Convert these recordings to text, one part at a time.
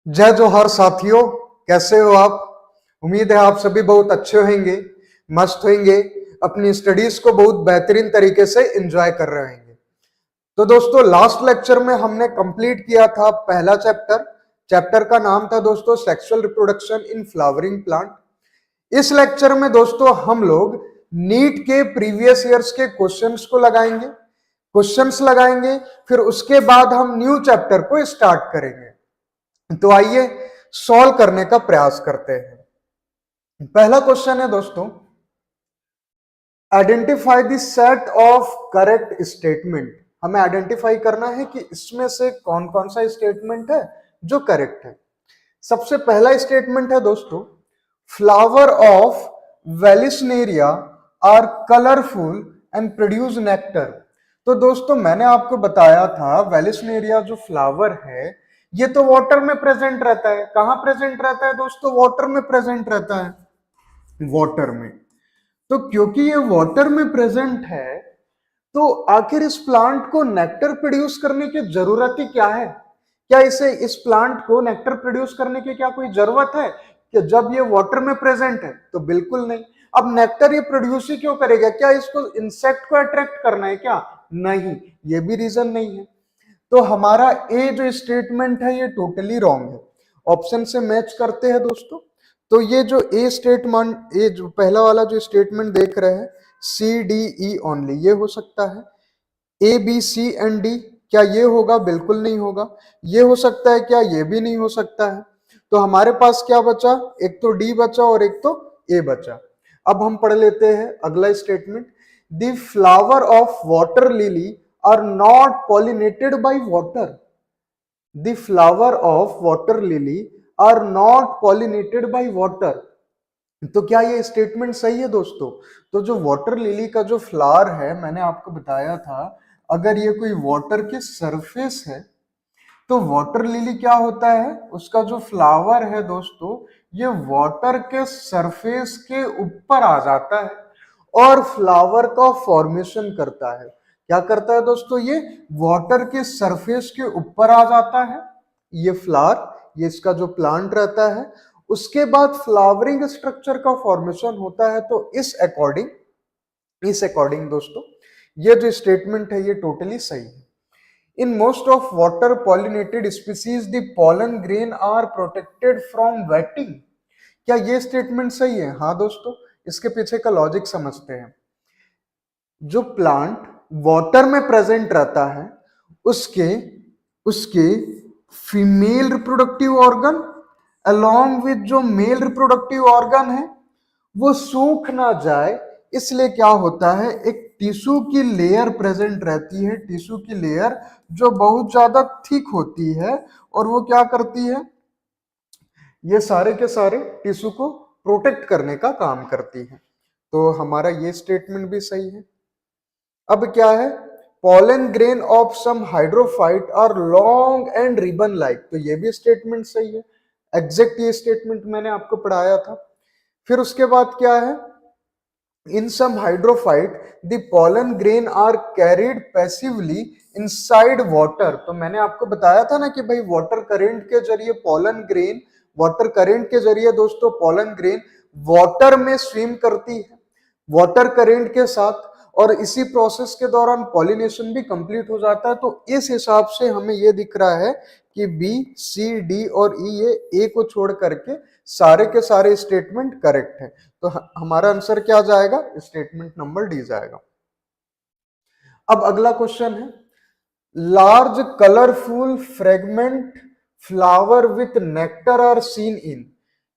जय जोहर साथियों, कैसे हो आप? उम्मीद है आप सभी बहुत अच्छे होंगे, मस्त होंगे, अपनी स्टडीज को बहुत बेहतरीन तरीके से एंजॉय कर रहे होंगे। तो दोस्तों, लास्ट लेक्चर में हमने कंप्लीट किया था पहला चैप्टर का नाम था दोस्तों sexual reproduction in flowering plant. इस लेक्चर में दोस्तों हम लोग नीट के प्रीवियस ईयर्स के क्वेश्चंस को लगाएंगे, फिर उसके बाद हम न्यू चैप्टर को स्टार्ट करेंगे। तो आइए सॉल्व करने का प्रयास करते हैं। पहला क्वेश्चन है दोस्तों, identify the set of correct statement. हमें आइडेंटिफाई करना है कि इसमें से कौन कौन सा स्टेटमेंट है जो करेक्ट है। सबसे पहला स्टेटमेंट है दोस्तों, flower of Vallisneria are colourful and produce nectar. तो दोस्तों मैंने आपको बताया था वेलिस्नेरिया जो फ्लावर है ये तो वाटर में प्रेजेंट रहता है। कहां प्रेजेंट रहता है दोस्तों? वाटर में प्रेजेंट रहता है, वाटर में। तो क्योंकि ये वाटर में प्रेजेंट है तो आखिर इस प्लांट को नेक्टर प्रोड्यूस करने की जरूरत ही क्या है? क्या इस प्लांट को नेक्टर प्रोड्यूस करने की क्या कोई जरूरत है कि जब ये वाटर में प्रेजेंट है? तो बिल्कुल नहीं। अब नेक्टर ये प्रोड्यूस ही क्यों करेगा? क्या इसको इंसेक्ट को अट्रैक्ट करना है क्या? नहीं, ये भी रीजन नहीं है। तो हमारा ए जो स्टेटमेंट है ये टोटली रॉन्ग है। ऑप्शन से मैच करते हैं दोस्तों। तो ये जो ए स्टेटमेंट, ए जो पहला वाला जो स्टेटमेंट देख रहे हैं सी डी ई ओनली, ये हो सकता है। A B C and D, क्या ये होगा? बिल्कुल नहीं होगा। ये हो सकता है क्या? ये भी नहीं हो सकता है। तो हमारे पास क्या बचा? एक तो डी बचा और एक तो ए बचा। अब हम पढ़ लेते हैं अगला statement, the flower of water lily are not pollinated by water. The flower of water lily are not pollinated by water. तो क्या ये स्टेटमेंट सही है दोस्तों? तो जो वाटर लिली का जो फ्लावर है, मैंने आपको बताया था, अगर ये कोई वाटर के सरफेस है तो वाटर लिली क्या होता है? उसका जो फ्लावर है दोस्तों ये वाटर के सरफेस के ऊपर आ जाता है और फ्लावर का फॉर्मेशन करता है। क्या करता है दोस्तों? ये वाटर के सरफेस के ऊपर आ जाता है ये फ्लावर, ये इसका जो प्लांट रहता है। उसके बाद फ्लावरिंग स्ट्रक्चर का फॉर्मेशन होता है। तो इस अकॉर्डिंग दोस्तों ये जो स्टेटमेंट है ये टोटली सही है। In most of water pollinated species the pollen grain are protected from wetting. क्या ये स्टेटमेंट सही है? हाँ दोस्तों, इसके पीछे का लॉजिक समझते हैं। जो प्लांट वाटर में प्रेजेंट रहता है उसके उसके female reproductive organ along with जो मेल रिप्रोडक्टिव ऑर्गन है वो सूख ना जाए, इसलिए क्या होता है, एक टिश्यू की लेयर प्रेजेंट रहती है, टिश्यू की लेयर जो बहुत ज्यादा थिक होती है और वो क्या करती है, ये सारे के सारे टिश्यू को प्रोटेक्ट करने का काम करती है। तो हमारा ये स्टेटमेंट भी सही है। अब क्या है, pollen grain of some hydrophyte are long and ribbon like. तो ये भी स्टेटमेंट सही है, एग्जैक्ट ये स्टेटमेंट मैंने आपको पढ़ाया था। फिर उसके बाद क्या है, in some hydrophyte the pollen grain are carried passively inside water. तो मैंने आपको बताया था ना कि भाई वाटर करेंट के जरिए दोस्तों पॉलन ग्रेन वाटर में स्विम करती है वाटर करेंट के साथ, और इसी प्रोसेस के दौरान पॉलिनेशन भी कंप्लीट हो जाता है। तो इस हिसाब से हमें ये दिख रहा है कि बी, सी, डी और ई, ये ए को छोड़ करके सारे के सारे स्टेटमेंट करेक्ट है। तो हमारा आंसर क्या जाएगा? स्टेटमेंट नंबर डी जाएगा। अब अगला क्वेश्चन है, large colourful fragrant flower with nectar are seen in.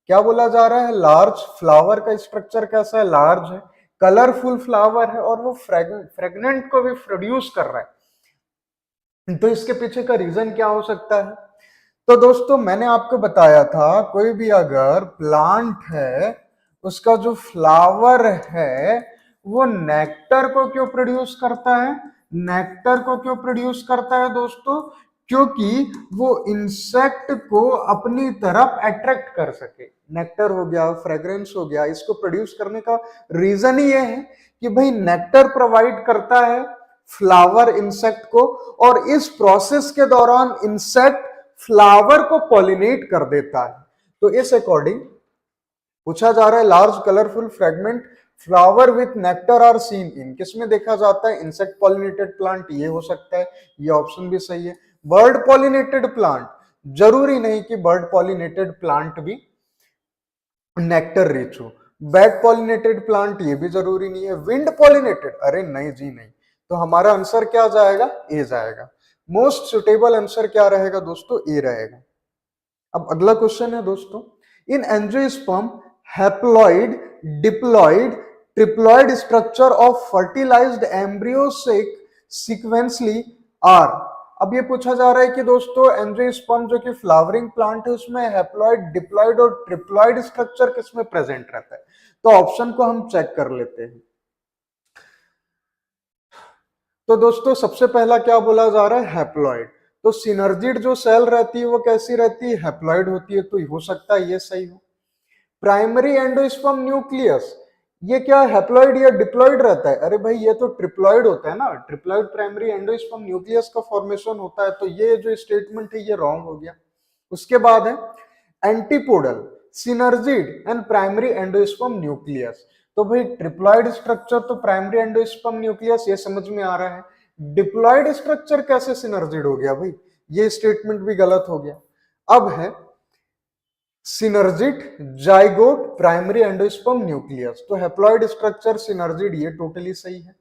क्या बोला जा रहा है? लार्ज फ्लावर का स्ट्रक्चर कैसा है? लार्ज है, कलरफुल फ्लावर है और वो फ्रेगनेंट को भी प्रोड्यूस कर रहा है। तो इसके पीछे का रीजन क्या हो सकता है? तो दोस्तों मैंने आपको बताया था, कोई भी अगर प्लांट है उसका जो फ्लावर है वो नेक्टर को क्यों प्रोड्यूस करता है? नेक्टर को क्यों प्रोड्यूस करता है दोस्तों? क्योंकि वो इंसेक्ट को अपनी तरफ अट्रैक्ट कर सके। नेक्टर हो गया, फ्रेग्रेंस हो गया, इसको प्रोड्यूस करने का रीजन ही ये है कि भाई नेक्टर प्रोवाइड करता है फ्लावर इंसेक्ट को, और इस प्रोसेस के दौरान इंसेक्ट फ्लावर को पॉलिनेट कर देता है। तो इस अकॉर्डिंग पूछा जा रहा है, large colourful fragrant flower with nectar are seen in, किसमें देखा जाता है? इंसेक्ट पॉलिनेटेड प्लांट, ये हो सकता है, ये ऑप्शन भी सही है। बर्ड पॉलिनेटेड प्लांट, जरूरी नहीं कि बर्ड पॉलिनेटेड प्लांट भी नेक्टर रिच हो। बैट पॉलिनेटेड प्लांट, ये भी जरूरी नहीं है। विंड पॉलिनेटेड, अरे नहीं जी नहीं। तो हमारा आंसर क्या जाएगा? ए जाएगा। मोस्ट सुटेबल आंसर क्या रहेगा दोस्तों? ए रहेगा। अब अगला क्वेश्चन है दोस्तों, in angiosperm haploid, diploid, triploid structure of fertilized embryo sequentially are. अब ये पूछा जा रहा है कि दोस्तों एंजियोस्पर्म जो कि फ्लावरिंग प्लांट है उसमें हैप्लॉइड, डिप्लॉइड और ट्रिप्लॉइड स्ट्रक्चर किसमें प्रेजेंट रहता है? तो ऑप्शन को हम चेक कर लेते हैं। तो दोस्तों सबसे पहला क्या बोला जा रहा है? हैप्लॉइड। तो सिनर्जिड जो सेल रहती है वो कैसी रहती है? हैप्लॉइड होती है। तो हो सकता है ये सही हो। प्राइमरी एंडोस्पर्म न्यूक्लियस, ये क्या हैप्लॉइड या डिप्लॉइड रहता है? अरे भाई ये तो ट्रिप्लॉइड होता है ना। ट्रिप्लॉइड प्राइमरी एंडोस्पर्म न्यूक्लियस का फॉर्मेशन होता है। तो ये जो स्टेटमेंट है ये रॉन्ग हो गया। उसके बाद है antipodal, synergid and primary endosperm nucleus. तो भाई ट्रिप्लॉइड स्ट्रक्चर तो प्राइमरी एंडोस्पर्म न्यूक्लियस, ये समझ में आ रहा है। डिप्लॉइड स्ट्रक्चर कैसे सिनर्जिड हो गया भाई? ये स्टेटमेंट भी गलत हो गया। अब है synergid, zygote, primary endosperm nucleus. तो हैप्लॉइड स्ट्रक्चर, सिनर्जिड, ये टोटली सही है।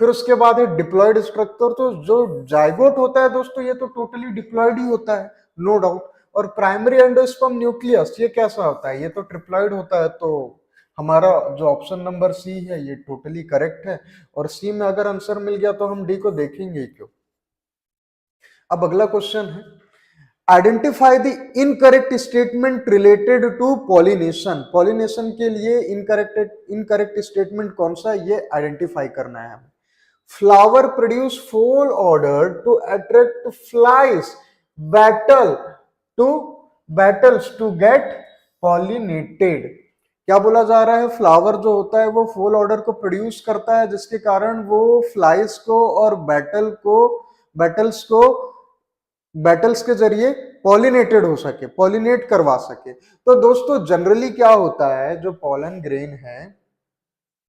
फिर उसके बाद है डिप्लॉइड स्ट्रक्चर। तो जो जाइगोट होता है दोस्तों ये तो टोटली डिप्लॉइड ही होता है, नो डाउट। और प्राइमरी एंडोस्पर्म न्यूक्लियस ये कैसा होता है? ये तो ट्रिप्लॉइड होता है। तो हमारा जो ऑप्शन नंबर सी है ये टोटली करेक्ट है। और सी में अगर आंसर मिल गया तो हम डी को देखेंगे क्यों। अब अगला क्वेश्चन है, identify the incorrect statement related to pollination. Pollination के लिए इनकरेक्ट स्टेटमेंट कौन सा है ये आइडेंटिफाई करना है हमें। Flower produce foul odour to attract flies, beetles to get pollinated. क्या बोला जा रहा है? फ्लावर जो होता है वो फुल ऑर्डर को प्रोड्यूस करता है जिसके कारण वो फ्लाइज को और बैटल्स के जरिए पॉलिनेटेड हो सके, पॉलिनेट करवा सके। तो दोस्तों जनरली क्या होता है, जो पॉलन ग्रेन है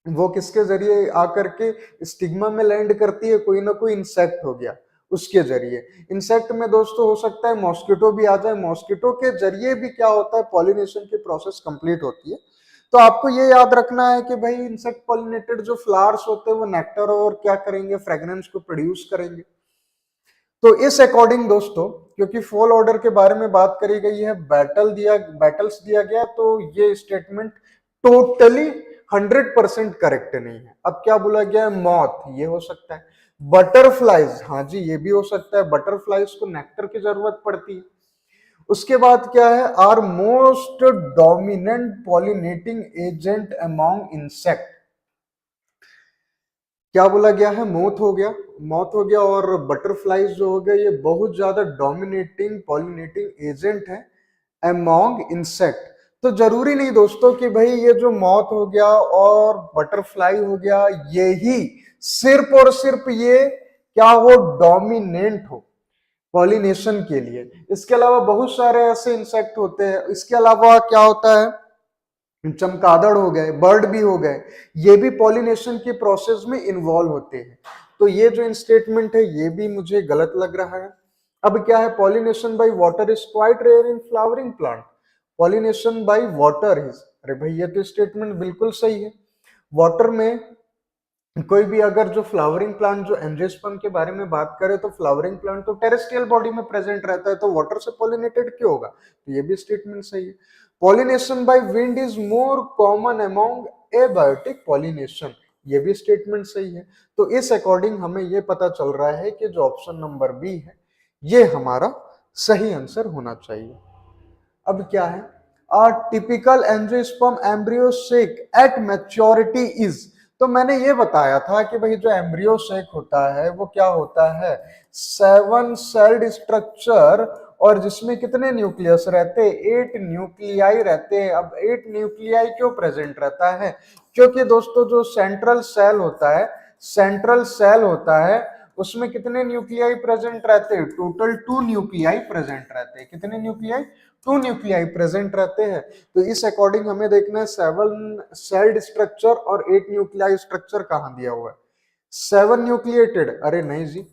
वो किसके जरिए आकर के स्टिग्मा में लैंड करती है? कोई ना कोई इंसेक्ट हो गया उसके जरिए। इंसेक्ट में दोस्तों हो सकता है मॉस्किटो भी आ जाए। मॉस्किटो के जरिए भी क्या होता है? पॉलिनेशन की प्रोसेस कंप्लीट होती है। तो आपको ये याद रखना है कि भाई इंसेक्ट पॉलिनेटेड जो फ्लावर्स होते हैं वो नेक्टर और क्या करेंगे? फ्रेग्रेंस को प्रोड्यूस करेंगे। तो इस अकॉर्डिंग दोस्तों, क्योंकि फॉल ऑर्डर के बारे में बात करी गई है, बैटल्स दिया गया, तो ये स्टेटमेंट टोटली 100% करेक्ट नहीं है। अब क्या बोला गया है? मॉथ, ये हो सकता है। बटरफ्लाइज, हाँ जी ये भी हो सकता है। बटरफ्लाइज को नेक्टर की जरूरत पड़ती है। उसके बाद क्या है? Are most dominant pollinating agent among insect. क्या बोला गया है? मोथ हो गया और बटरफ्लाइज जो हो गया ये बहुत ज्यादा डोमिनेटिंग पॉलिनेटिंग एजेंट है अमॉन्ग इंसेक्ट। तो जरूरी नहीं दोस्तों कि भाई ये जो मॉथ हो गया और बटरफ्लाई हो गया यही सिर्फ और सिर्फ ये क्या हो? डोमिनेंट हो पॉलिनेशन के लिए। इसके अलावा बहुत सारे ऐसे इंसेक्ट होते हैं। इसके अलावा क्या होता है? चमगादड़ हो गए, बर्ड भी हो गए, ये भी पॉलिनेशन के प्रोसेस में इन्वॉल्व होते हैं। तो ये जो स्टेटमेंट है ये भी मुझे गलत लग रहा है। अब क्या है, pollination by water is quite rare in flowering plant. Pollination by water is, अरे भाई ये तो स्टेटमेंट बिल्कुल सही है। वाटर में कोई भी अगर जो फ्लावरिंग प्लांट, जो एंजियोस्पर्म के बारे में बात करें, तो फ्लावरिंग प्लांट तो टेरेस्ट्रियल बॉडी में प्रेजेंट रहता है, तो वाटर से पॉलिनेटेड क्यों होगा? तो ये भी स्टेटमेंट सही है। Pollination by wind is more common among abiotic pollination, ये भी स्टेटमेंट सही है। तो इस अकॉर्डिंग हमें ये पता चल रहा है कि जो ऑप्शन नंबर बी है ये हमारा सही आंसर होना चाहिए। अब क्या है, a typical angiosperm embryo sac at maturity is, तो मैंने ये बताया था कि भाई जो एम्ब्रियो सेक होता है वो क्या होता है, 7 सेल्ड स्ट्रक्चर, और जिसमें कितने न्यूक्लियस रहते हैं, 8 न्यूक्लियाई रहते हैं। अब 8 न्यूक्लियाई क्यों प्रेजेंट रहता है? क्योंकि दोस्तों जो सेंट्रल सेल होता है उसमें कितने न्यूक्लियाई प्रेजेंट रहते हैं? टोटल 2 न्यूक्लियाई प्रेजेंट रहते हैं। कितने न्यूक्लियाई? 2 न्यूक्लियाई प्रेजेंट रहते हैं। तो इस अकॉर्डिंग हमें देखना है 7 सेल्ड स्ट्रक्चर और 8 न्यूक्लियाई स्ट्रक्चर कहां दिया हुआ है। 7 न्यूक्लिएटेड, अरे नहीं जी,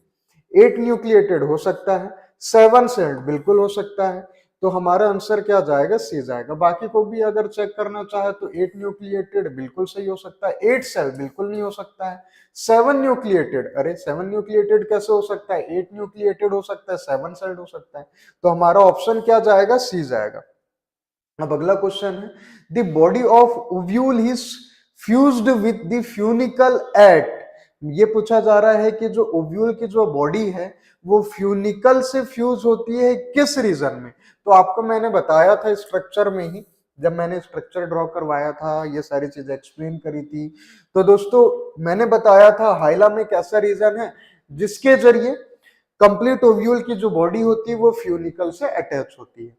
8 न्यूक्लिएटेड हो सकता है, 7 सेल्ड बिल्कुल हो सकता है। तो हमारा आंसर क्या जाएगा? सी जाएगा। बाकी को भी अगर चेक करना चाहे तो 8 न्यूक्लिएटेड बिल्कुल सही हो सकता है, 8 सेल बिल्कुल नहीं हो सकता है, 7 न्यूक्लिएटेड, अरे 7 न्यूक्लिएटेड कैसे हो सकता है? 8 न्यूक्लिएटेड हो सकता है, 7 सेल्ड हो सकता है। तो हमारा ऑप्शन क्या जाएगा? सी जाएगा। अब अगला क्वेश्चन है, the body of ovule is fused with the funicle at, ये पूछा जा रहा है कि जो ओव्यूल की जो बॉडी है वो फ्यूनिकल से फ्यूज होती है किस रीजन में? तो आपको मैंने बताया था स्ट्रक्चर में ही, जब मैंने स्ट्रक्चर ड्रॉ करवाया था, ये सारी चीजें एक्सप्लेन करी थी। तो दोस्तों मैंने बताया था हाइला में एक ऐसा रीजन है जिसके जरिए कंप्लीट ओव्यूल की जो बॉडी होती है वो फ्यूनिकल से अटैच होती है।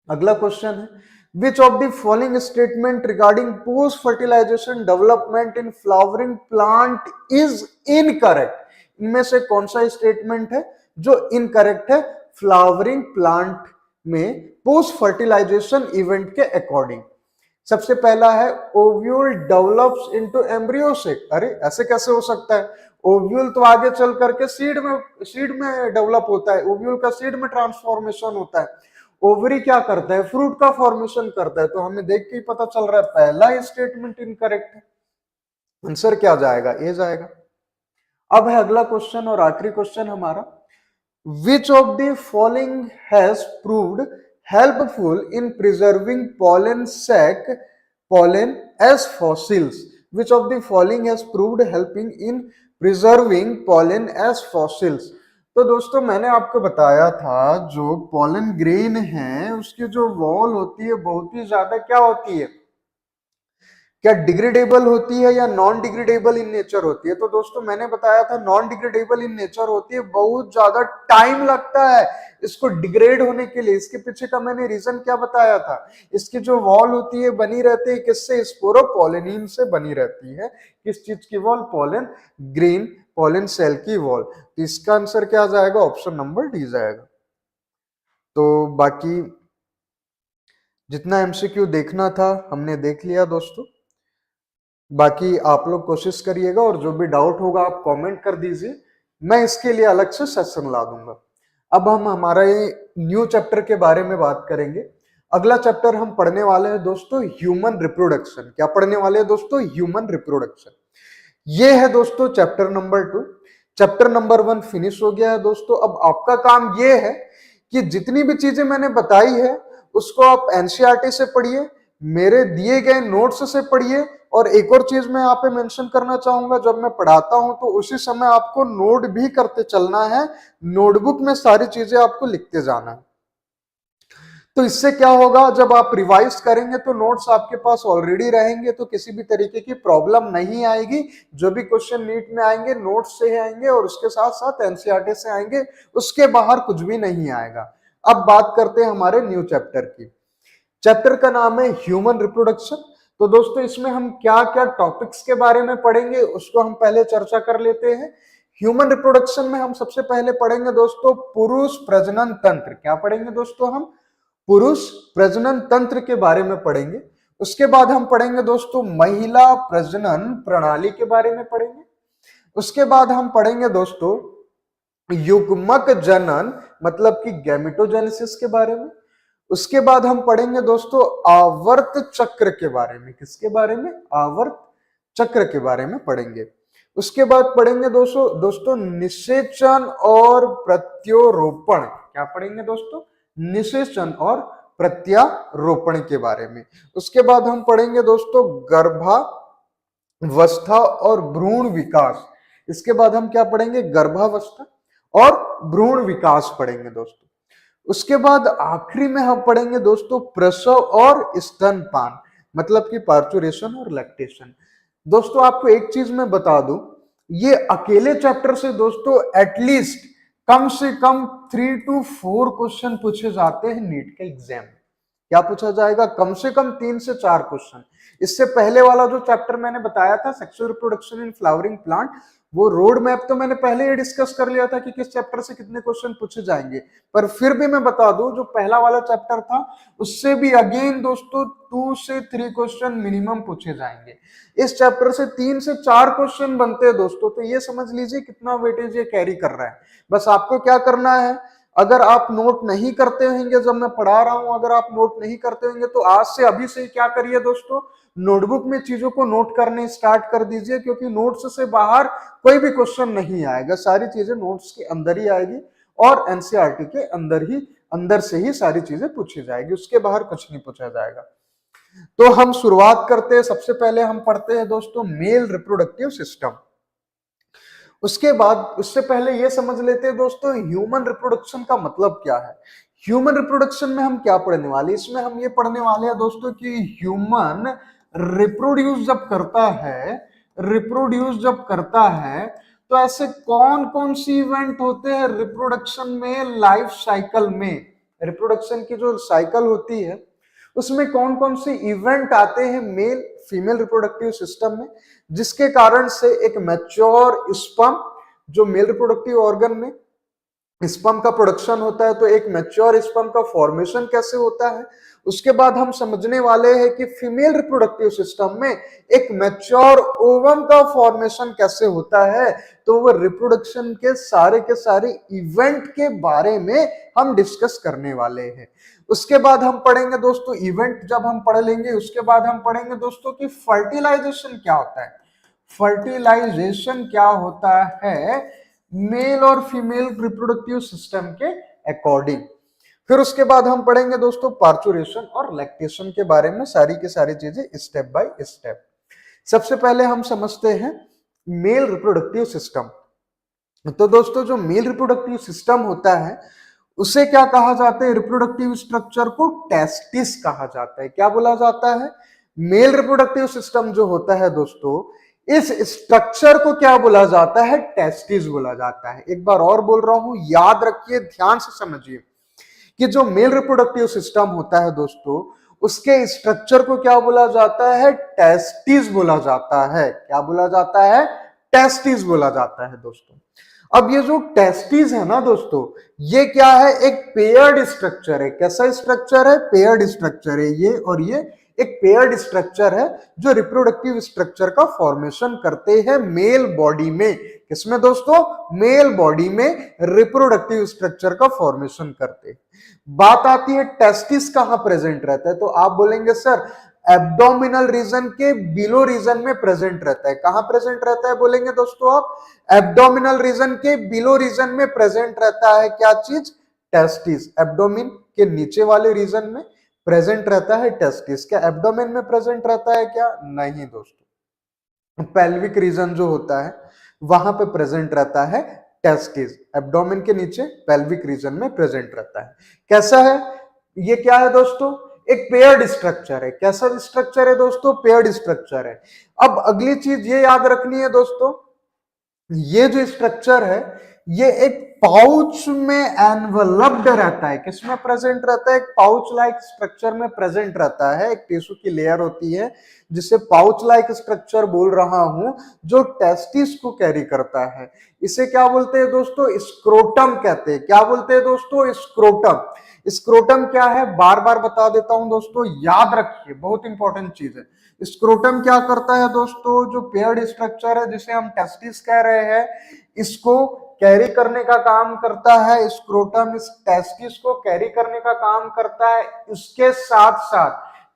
अगला क्वेश्चन है, which of the following statement regarding post fertilization development in flowering plant is incorrect? इनमें से कौन सा स्टेटमेंट है जो इनकरेक्ट है फ्लावरिंग प्लांट में पोस्ट फर्टिलाइजेशन इवेंट के अकॉर्डिंग? सबसे पहला है, ovule develops into embryo sac. अरे ऐसे कैसे हो सकता है? ओव्यूल तो आगे चल करके सीड में डेवलप होता है, ओव्यूल का सीड में ट्रांसफॉर्मेशन होता है। ओवरी क्या करता है? फ्रूट का फॉर्मेशन करता है। तो हमें देख के ही पता चल रहा है पहला स्टेटमेंट इनकरेक्ट है। आंसर क्या जाएगा? ए जाएगा। अब है अगला क्वेश्चन और आखिरी क्वेश्चन हमारा, विच of the following has proved helpful in preserving pollen as fossils? Which of the following has proved helping in preserving pollen as fossils? तो दोस्तों मैंने आपको बताया था जो पॉलन ग्रेन है उसकी जो वॉल होती है बहुत ही ज्यादा क्या होती है, क्या डिग्रेडेबल होती है या नॉन डिग्रेडेबल इन नेचर होती है? तो दोस्तों मैंने बताया था नॉन डिग्रेडेबल इन नेचर होती है, बहुत ज्यादा टाइम लगता है इसको डिग्रेड होने के लिए। इसके पीछे का मैंने रीजन क्या बताया था, इसकी जो वॉल होती है बनी रहती है किससे? स्पोरोपोलिनिन से बनी रहती है। किस चीज की wall? Pollen grain, pollen cell की वॉल। तो इसका आंसर क्या जाएगा? ऑप्शन नंबर डी जाएगा। तो बाकी जितना एमसीक्यू देखना था हमने देख लिया दोस्तों। बाकी आप लोग कोशिश करिएगा और जो भी डाउट होगा आप कमेंट कर दीजिए, मैं इसके लिए अलग से सेशन ला दूंगा। अब हम हमारे न्यू चैप्टर के बारे में बात करेंगे। अगला चैप्टर हम पढ़ने वाले हैं दोस्तों ह्यूमन रिप्रोडक्शन। क्या पढ़ने वाले हैं दोस्तों? Human reproduction. ये है दोस्तों chapter number 2। Chapter number 1 finish हो गया है दोस्तों। अब आपका काम ये है कि जितनी भी चीजें मैंने बताई है उसको आप एनसीईआरटी से पढ़िए, मेरे दिए गए नोट्स से पढ़िए, और एक और चीज मैं यहाँ पे मेंशन करना चाहूंगा, जब मैं पढ़ाता हूं तो उसी समय आपको नोट भी करते चलना है, नोटबुक में सारी चीजें आपको लिखते जाना है। तो इससे क्या होगा, जब आप रिवाइज करेंगे तो नोट्स आपके पास ऑलरेडी रहेंगे, तो किसी भी तरीके की प्रॉब्लम नहीं आएगी। जो भी क्वेश्चन नीट में आएंगे नोट्स से ही आएंगे और उसके साथ साथ एनसीईआरटी से आएंगे, उसके बाहर कुछ भी नहीं आएगा। अब बात करते हैं हमारे न्यू चैप्टर की। चैप्टर का नाम है ह्यूमन रिप्रोडक्शन। तो दोस्तों इसमें हम क्या क्या टॉपिक्स के बारे में पढ़ेंगे उसको हम पहले चर्चा कर लेते हैं। ह्यूमन रिप्रोडक्शन में हम सबसे पहले पढ़ेंगे दोस्तों पुरुष प्रजनन तंत्र। क्या पढ़ेंगे दोस्तों? हम पुरुष प्रजनन तंत्र के बारे में पढ़ेंगे। उसके बाद हम पढ़ेंगे दोस्तों महिला प्रजनन प्रणाली के बारे में पढ़ेंगे। उसके बाद हम पढ़ेंगे दोस्तों युग्मक जनन मतलब कि गैमेटोजेनेसिस के बारे में। उसके बाद हम पढ़ेंगे दोस्तों आवर्त चक्र के बारे में। किसके बारे में? आवर्त चक्र के बारे में पढ़ेंगे। उसके बाद पढ़ेंगे दोस्तों निषेचन और प्रत्यारोपण। क्या पढ़ेंगे दोस्तों? निषेचन और प्रत्यारोपण के बारे में। उसके बाद हम पढ़ेंगे दोस्तों गर्भावस्था और भ्रूण विकास। इसके बाद हम क्या पढ़ेंगे? गर्भावस्था और भ्रूण विकास पढ़ेंगे दोस्तों। उसके बाद आखिरी में हम पढ़ेंगे दोस्तों प्रसव और स्तनपान मतलब कि पार्चुरेशन और लैक्टेशन। दोस्तों आपको एक चीज मैं बता दूं, ये अकेले चैप्टर से दोस्तों एटलीस्ट कम से कम 3 to 4 क्वेश्चन पूछे जाते हैं नीट के एग्जाम में। क्या पूछा जाएगा? कम से कम 3 से 4 क्वेश्चन। इससे पहले वाला जो चैप्टर मैंने बताया था sexual reproduction in flowering plant, वो रोड मैप तो मैंने पहले ही डिस्कस कर लिया था कि किस चैप्टर से कितने क्वेश्चन पूछे जाएंगे, पर फिर भी मैं बता दूं जो पहला वाला चैप्टर था उससे भी अगेन दोस्तों 2 से 3 क्वेश्चन मिनिमम पूछे जाएंगे। इस चैप्टर से 3 से 4 क्वेश्चन बनते हैं दोस्तों, तो ये समझ लीजिए कितना वेटेज ये कैरी कर रहा है। बस आपको क्या करना है, अगर आप नोट नहीं करते होंगे जब मैं पढ़ा रहा हूं, अगर आप नोट नहीं करते होंगे तो आज से अभी से क्या करिए दोस्तों, नोटबुक में चीजों को नोट करने स्टार्ट कर दीजिए, क्योंकि नोट्स से बाहर कोई भी क्वेश्चन नहीं आएगा, सारी चीजें नोट्स के अंदर ही आएगी और एनसीईआरटी के अंदर से ही सारी चीजें पूछी जाएगी, उसके बाहर कुछ नहीं पूछा जाएगा। तो हम शुरुआत करते हैं, सबसे पहले हम पढ़ते हैं दोस्तों मेल रिप्रोडक्टिव सिस्टम। उसके बाद उससे पहले ये समझ लेते हैं दोस्तों ह्यूमन रिप्रोडक्शन का मतलब क्या है। ह्यूमन रिप्रोडक्शन में हम क्या पढ़ने वाले हैं? इसमें हम ये पढ़ने वाले हैं दोस्तों कि ह्यूमन रिप्रोड्यूस जब करता है तो ऐसे कौन कौन सी इवेंट होते हैं रिप्रोडक्शन में, लाइफ साइकिल में, रिप्रोडक्शन की जो साइकिल होती है उसमें कौन कौन से इवेंट आते हैं मेल फीमेल रिप्रोडक्टिव सिस्टम में, जिसके कारण से एक मैच्योर स्पर्म, जो मेल रिप्रोडक्टिव ऑर्गन में स्पर्म का प्रोडक्शन होता है, तो एक मैच्योर स्पर्म का फॉर्मेशन कैसे होता है। उसके बाद हम समझने वाले हैं कि फीमेल रिप्रोडक्टिव सिस्टम में एक मैच्योर ओवम का फॉर्मेशन कैसे होता है। तो वो रिप्रोडक्शन के सारे इवेंट के बारे में हम डिस्कस करने वाले हैं। उसके बाद हम पढ़ेंगे दोस्तों इवेंट जब हम पढ़ लेंगे, उसके बाद हम पढ़ेंगे दोस्तों कि फर्टिलाइजेशन क्या होता है। फर्टिलाइजेशन क्या होता है मेल और फीमेल रिप्रोडक्टिव सिस्टम के अकॉर्डिंग। फिर उसके बाद हम पढ़ेंगे दोस्तों पार्चुरेशन और लैक्टेशन के बारे में, सारी की सारी चीजें स्टेप बाय स्टेप। सबसे पहले हम समझते हैं मेल रिप्रोडक्टिव सिस्टम। तो दोस्तों जो मेल रिप्रोडक्टिव सिस्टम होता है उसे क्या कहा जाता है? रिप्रोडक्टिव स्ट्रक्चर को टेस्टिस कहा जाता है। क्या बोला जाता है? मेल रिप्रोडक्टिव सिस्टम जो होता है दोस्तों, इस स्ट्रक्चर को क्या बोला जाता है? टेस्टिस बोला जाता है। एक बार और बोल रहा हूं, याद रखिए, ध्यान से समझिए कि जो मेल रिप्रोडक्टिव सिस्टम होता है दोस्तों, उसके स्ट्रक्चर को क्या बोला जाता है? टेस्टिस बोला जाता है। क्या बोला जाता है? टेस्टिस बोला जाता है दोस्तों। अब ये जो टेस्टिस है ना दोस्तों, ये क्या है? एक पेयर्ड स्ट्रक्चर है। कैसा स्ट्रक्चर है? पेयर्ड स्ट्रक्चर है। ये और ये एक पेयर्ड स्ट्रक्चर है जो रिप्रोडक्टिव स्ट्रक्चर का फॉर्मेशन करते हैं मेल बॉडी में। किसमें दोस्तों? मेल बॉडी में रिप्रोडक्टिव स्ट्रक्चर का फॉर्मेशन करते हैं। बात आती है टेस्टिस कहां प्रेजेंट रहता है, तो आप बोलेंगे सर एब्डोमिनल रीजन के बिलो रीजन में प्रेजेंट रहता है। कहां प्रेजेंट रहता है बोलेंगे दोस्तों आप? एब्डोमिनल रीजन के बिलो रीजन में प्रेजेंट रहता है। क्या चीज? टेस्टिस। एब्डोमिन के नीचे वाले रीजन में प्रेजेंट रहता है टेस्टिस। क्या एब्डोमेन में प्रेजेंट रहता है क्या? नहीं दोस्तों, पेल्विक रीजन जो होता है वहां पे प्रेजेंट रहता है टेस्टिस। एब्डोमेन के नीचे पेल्विक रीजन में प्रेजेंट रहता है। कैसा है ये? क्या है दोस्तों? एक पेयर्ड स्ट्रक्चर है। कैसा स्ट्रक्चर है दोस्तों? पेयर्ड स्ट्रक्चर है। अब अगली चीज ये याद रखनी है दोस्तों, ये जो स्ट्रक्चर है ये एक पाउच में एनवलप्ड रहता है। किसमें प्रेजेंट रहता है? एक पाउच लाइक स्ट्रक्चर में प्रेजेंट रहता है। एक टिश्यू की लेयर होती है जिसे पाउच लाइक स्ट्रक्चर बोल रहा हूं, जो टेस्टिस को कैरी करता है। इसे क्या बोलते हैं दोस्तों? स्क्रोटम कहते हैं। क्या बोलते हैं दोस्तों? स्क्रोटम। स्क्रोटम क्या है? बार बार बता देता हूं दोस्तों, याद रखिए, बहुत इंपॉर्टेंट चीज है। स्क्रोटम क्या करता है दोस्तों? जो पेयर्ड स्ट्रक्चर है जिसे हम टेस्टिस कह रहे हैं, इसको कैरी करने का काम करता है। स्क्रोटम इस टेस्टिस को कैरी करने का काम करता है। इसके साथ साथ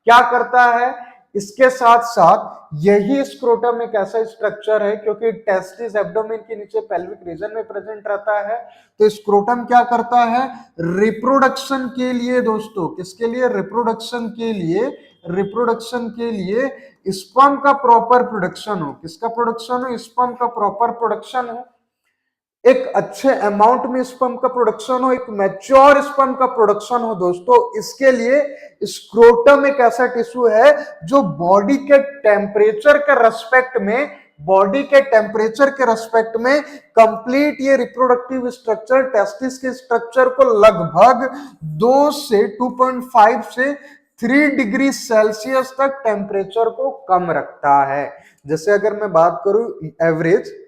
क्या करता है? इसके साथ साथ यही स्क्रोटम एक ऐसा स्ट्रक्चर है, क्योंकि टेस्टिस एब्डोमेन के नीचे पेल्विक रीजन में प्रेजेंट रहता है, तो स्क्रोटम क्या करता है? रिप्रोडक्शन के लिए दोस्तों, किसके लिए? रिप्रोडक्शन के लिए। रिप्रोडक्शन के लिए स्पर्म का प्रॉपर प्रोडक्शन हो। किसका प्रोडक्शन हो? स्पर्म का प्रॉपर प्रोडक्शन हो, एक अच्छे अमाउंट में स्पर्म का प्रोडक्शन हो, एक मैच्योर स्पर्म का प्रोडक्शन हो दोस्तों। इसके लिए स्क्रोटम एक ऐसा टिश्यू है जो बॉडी के टेम्परेचर के रेस्पेक्ट में, बॉडी के टेम्परेचर के रेस्पेक्ट में कंप्लीट ये रिप्रोडक्टिव स्ट्रक्चर, टेस्टिस के स्ट्रक्चर को लगभग 2 से 2.5 से 3 डिग्री सेल्सियस तक टेम्परेचर को कम रखता है। जैसे अगर मैं बात करूं एवरेज,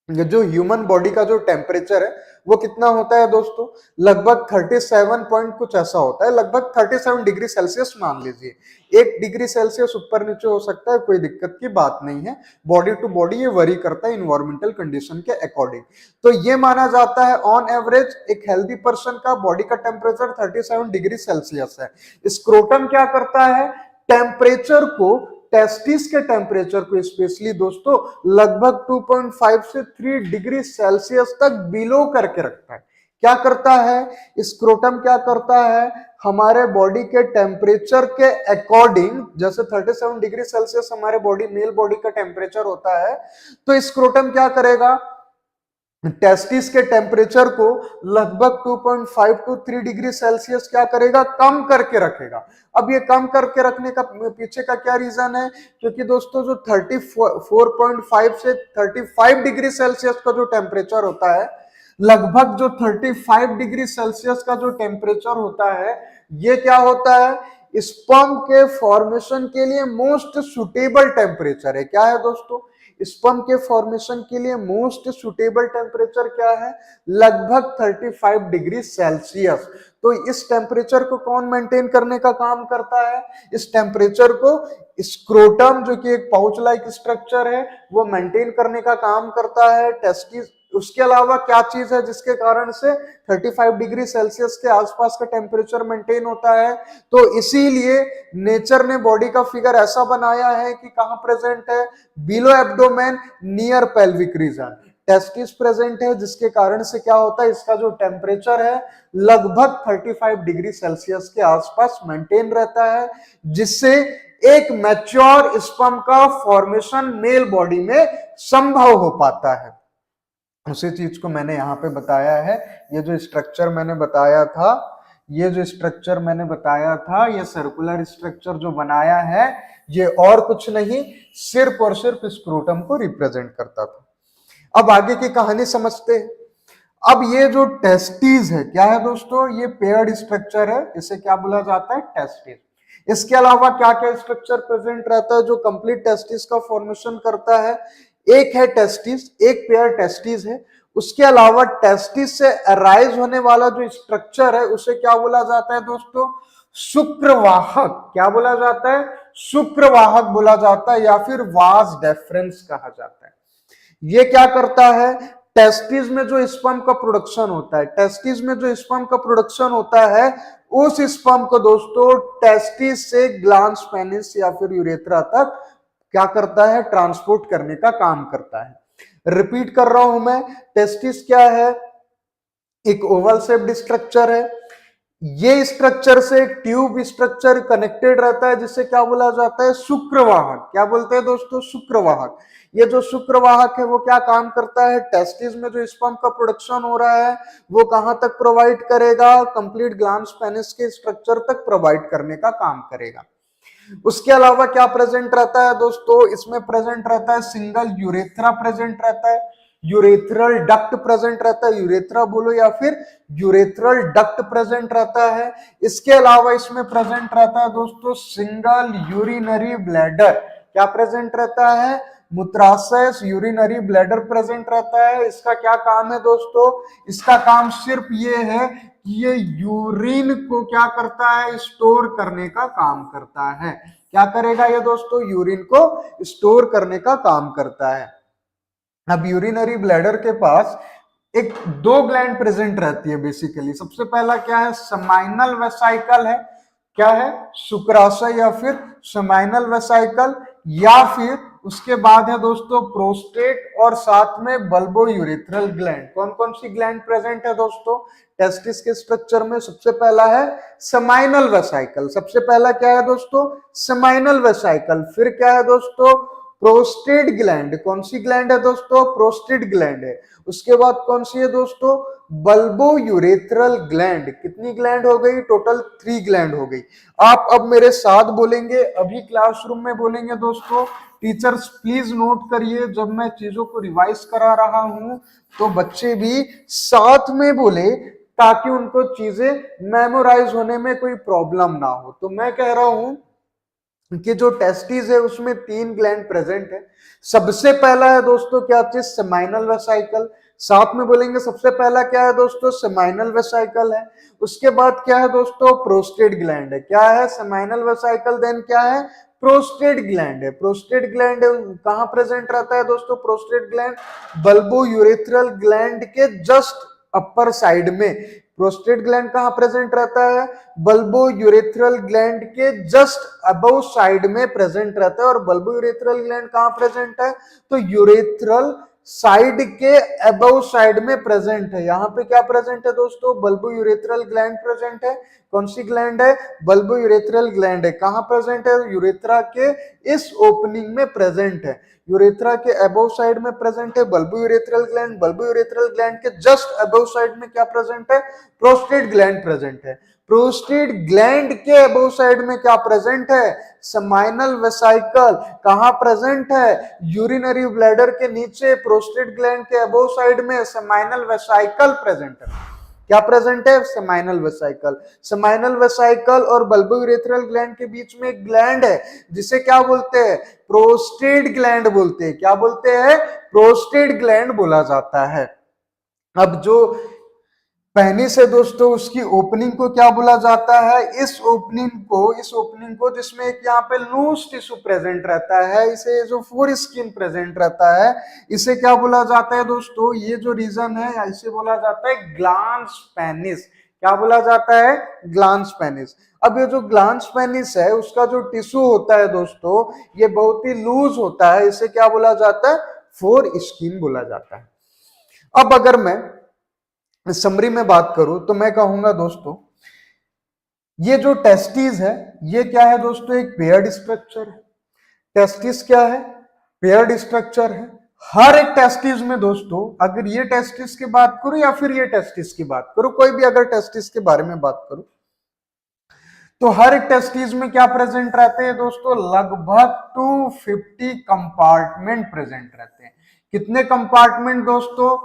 जो ह्यूमन बॉडी का जो टेम्परेचर है वो कितना होता है दोस्तों? लगभग 37 पॉइंट कुछ ऐसा होता है, लगभग 37 डिग्री सेल्सियस मान लीजिए। 1 डिग्री सेल्सियस ऊपर नीचे हो सकता है, कोई दिक्कत की बात नहीं है। बॉडी टू बॉडी ये वरी करता है इन्वायरमेंटल कंडीशन के अकॉर्डिंग। तो ये माना जाता है ऑन एवरेज एक हेल्दी पर्सन का बॉडी का टेम्परेचर 37 डिग्री सेल्सियस है। स्क्रोटम क्या करता है? टेम्परेचर को, टेस्टिस के टेम्परेचर को स्पेशली दोस्तों लगभग 2.5 से 3 डिग्री सेल्सियस तक बिलो करके रखता है। क्या करता है? स्क्रोटम क्या करता है? हमारे बॉडी के टेम्परेचर के अकॉर्डिंग, जैसे 37 डिग्री सेल्सियस हमारे बॉडी, मेल बॉडी का टेम्परेचर होता है, तो स्क्रोटम क्या करेगा? टेस्टिस के टेम्परेचर को लगभग 2.5 टू 3 डिग्री सेल्सियस क्या करेगा? कम करके रखेगा। अब ये कम करके रखने का पीछे का क्या रीजन है? क्योंकि दोस्तों जो 34.5 से 35 डिग्री सेल्सियस का जो टेम्परेचर होता है, लगभग जो 35 डिग्री सेल्सियस का जो टेम्परेचर होता है, ये क्या होता है? स्पर्म के फॉर्मेशन के लिए मोस्ट सुटेबल टेम्परेचर है। क्या है दोस्तों? स्पर्म के फॉर्मेशन के लिए मोस्ट सुटेबल टेम्परेचर क्या है? लगभग 35 डिग्री सेल्सियस। तो इस टेम्परेचर को कौन मेंटेन करने का काम करता है? इस टेम्परेचर को स्क्रोटम, जो कि एक पाउच लाइक स्ट्रक्चर है, वो मेंटेन करने का काम करता है। टेस्टिस, उसके अलावा क्या चीज है जिसके कारण से 35 डिग्री सेल्सियस के आसपास का टेम्परेचर मेंटेन होता है? तो इसीलिए नेचर ने बॉडी का फिगर ऐसा बनाया है कि कहां प्रेजेंट है? Below abdomen, near pelvic region testis present है, जिसके कारण से क्या होता है? इसका जो टेम्परेचर है लगभग 35 डिग्री सेल्सियस के आसपास मेंटेन रहता है, जिससे एक मैच्योर स्पर्म का फॉर्मेशन मेल बॉडी में संभव हो पाता है। उसी चीज को मैंने यहाँ पे बताया है। ये जो स्ट्रक्चर मैंने बताया था, ये जो स्ट्रक्चर मैंने बताया था, ये सर्कुलर स्ट्रक्चर जो बनाया है, ये और कुछ नहीं, सिर्फ और सिर्फ स्क्रोटम को रिप्रेजेंट करता था। अब आगे की कहानी समझते हैं। अब ये जो टेस्टिस है, क्या है दोस्तों? ये पेयर्ड स्ट्रक्चर है, इसे क्या बोला जाता है? टेस्टिस। इसके अलावा क्या क्या स्ट्रक्चर प्रेजेंट रहता है जो कंप्लीट टेस्टिस का फॉर्मेशन करता है? एक है टेस्टिस, एक पेयर टेस्टिस है। उसके अलावा टेस्टिस से अराइज होने वाला जो स्ट्रक्चर है उसे क्या बोला जाता है दोस्तों? शुक्रवाहक। क्या बोला जाता है? शुक्रवाहक बोला जाता है, या फिर वास डेफरेंस कहा जाता है। ये क्या करता है? टेस्टिस में जो स्पर्म का प्रोडक्शन होता है, टेस्टिस में जो स्पर्म का प्रोडक्शन होता है, उस स्पर्म को दोस्तों टेस्टिस से ग्लांस पेनिस या फिर यूरेथ्रा तक क्या करता है? ट्रांसपोर्ट करने का काम करता है। रिपीट कर रहा हूं मैं, टेस्टिस क्या है? एक ओवल शेप्ड स्ट्रक्चर है। ये स्ट्रक्चर से एक ट्यूब स्ट्रक्चर कनेक्टेड रहता है, जिसे क्या बोला जाता है? शुक्रवाहक। क्या बोलते हैं दोस्तों? शुक्रवाहक। ये जो शुक्रवाहक है वो क्या काम करता है? टेस्टिस में जो स्पर्म का प्रोडक्शन हो रहा है वो कहां तक प्रोवाइड करेगा? कंप्लीट ग्लांस पेनिस के स्ट्रक्चर तक प्रोवाइड करने का काम करेगा। उसके अलावा क्या प्रेजेंट रहता है दोस्तों? इसमें प्रेजेंट रहता है सिंगल यूरेथ्रा प्रेजेंट रहता है। यूरेथ्रल डक्ट प्रेजेंट रहता है, यूरेथ्रा बोलो या फिर यूरेथ्रल डक्ट प्रेजेंट रहता है। इसके अलावा इसमें प्रेजेंट रहता है दोस्तों सिंगल यूरिनरी ब्लैडर। क्या प्रेजेंट रहता है? मूत्राशय यूरिनरी ब्लैडर प्रेजेंट रहता है। इसका क्या काम है दोस्तों? इसका काम सिर्फ ये है कि ये यूरिन को क्या करता है? स्टोर करने का काम करता है। क्या करेगा ये दोस्तों? यूरिन को स्टोर करने का काम करता है। अब यूरिनरी ब्लैडर के पास एक दो ग्लैंड प्रेजेंट रहती है बेसिकली। सबसे पहला क्या है? सेमाइनल वेसाइकल है। क्या है? शुक्राशय या फिर सेमाइनल वेसाइकल, या फिर उसके बाद है दोस्तों प्रोस्टेट और साथ में बल्बो यूरेथ्रल ग्लैंड। कौन कौन सी ग्लैंड प्रेजेंट है दोस्तों टेस्टिस के स्ट्रक्चर में? सबसे पहला है सेमाइनल वेसाइकल। सबसे पहला क्या है दोस्तों? Seminal vesicle. फिर क्या है दोस्तों? Prostate gland. कौन सी ग्लैंड है दोस्तों? प्रोस्टेट ग्लैंड है। उसके बाद कौन सी है दोस्तों? Bulbo urethral gland. कितनी ग्लैंड हो गई? टोटल 3 ग्लैंड हो गई। आप अब मेरे साथ बोलेंगे, अभी क्लासरूम में बोलेंगे दोस्तों। टीचर्स प्लीज नोट करिए, जब मैं चीजों को रिवाइज करा रहा हूं तो बच्चे भी साथ में बोले ताकि उनको चीजें मेमोराइज होने में कोई प्रॉब्लम ना हो। तो मैं कह रहा हूं कि जो टेस्टिस है उसमें 3 ग्लैंड प्रेजेंट है। सबसे पहला है दोस्तों क्या चीज? Seminal vesicle. साथ में बोलेंगे सबसे पहला क्या है दोस्तों? सेमाइनल वेसाइकल है। उसके बाद क्या है दोस्तों? प्रोस्टेट ग्लैंड है। क्या है? सेमाइनल वेसाइकल, देन क्या है? प्रोस्टेट ग्लैंड है। प्रोस्टेट ग्लैंड कहां प्रेजेंट रहता है दोस्तों? Prostate gland bulbo urethral gland के जस्ट अपर साइड में। प्रोस्टेट ग्लैंड कहां प्रेजेंट रहता है? बल्बो यूरेथ्रल ग्लैंड के जस्ट अबव साइड में प्रेजेंट रहता है। और बल्बो यूरेथ्रल ग्लैंड कहां प्रेजेंट है? तो यूरेथ्रल साइड के अबव साइड में प्रेजेंट है। यहां पे क्या प्रेजेंट है दोस्तों? बल्बो यूरेथ्रल ग्लैंड प्रेजेंट है। कौन सी ग्लैंड है? बल्बो यूरेथ्रल ग्लैंड है। कहां प्रेजेंट है? यूरेथ्रा के इस ओपनिंग में प्रेजेंट है। यूरेथ्रा के अबव साइड में प्रेजेंट है bulbo urethral gland. Bulbo urethral gland के जस्ट अबव साइड में क्या प्रेजेंट है? प्रोस्टेट ग्लैंड प्रेजेंट है। प्रोस्टेट ग्लैंड के अबव साइड में क्या प्रेजेंट है? Seminal vesicle. कहां प्रेजेंट है? यूरिनरी ब्लैडर के नीचे प्रोस्टेट ग्लैंड के अबव साइड में सेमाइनल वेसाइकल प्रेजेंट है। क्या प्रेजेंट है? Seminal vesicle. सेमाइनल वेसाइकल और बल्बो यूरेथ्रल ग्लैंड के बीच में एक ग्लैंड है जिसे क्या बोलते हैं? प्रोस्टेट ग्लैंड बोलते हैं। क्या बोलते हैं? प्रोस्टेट ग्लैंड बोला जाता है। अब जो पहले से दोस्तों उसकी ओपनिंग को क्या बोला जाता है? इस ओपनिंग को जिसमें एक यहाँ पे लूज टिश्यू प्रेजेंट रहता है, इसे जो फोर स्किन प्रेजेंट रहता है, इसे क्या बोला जाता है दोस्तों? ये जो रीजन है इसे बोला जाता है ग्लांस पेनिस। क्या बोला जाता है? Glans penis. अब ये जो ग्लांस पेनिस है उसका जो टिश्यू होता है दोस्तों ये बहुत ही लूज होता है, इसे क्या बोला जाता है? फोर स्किन बोला जाता है। अब अगर मैं समरी में बात करूं तो मैं कहूंगा दोस्तों ये जो टेस्टिस है ये क्या है दोस्तों? एक पेयर्ड स्ट्रक्चर है। टेस्टिस क्या है? पेयर्ड स्ट्रक्चर है। हर एक टेस्टिस में दोस्तों, अगर ये टेस्टिस की बात करूं या फिर ये टेस्टिस की बात करूं, कोई भी अगर टेस्टिस के बारे में बात करूं तो हर एक टेस्टिस में क्या प्रेजेंट रहते हैं दोस्तों? लगभग 250 कंपार्टमेंट प्रेजेंट रहते हैं। कितने कंपार्टमेंट दोस्तों?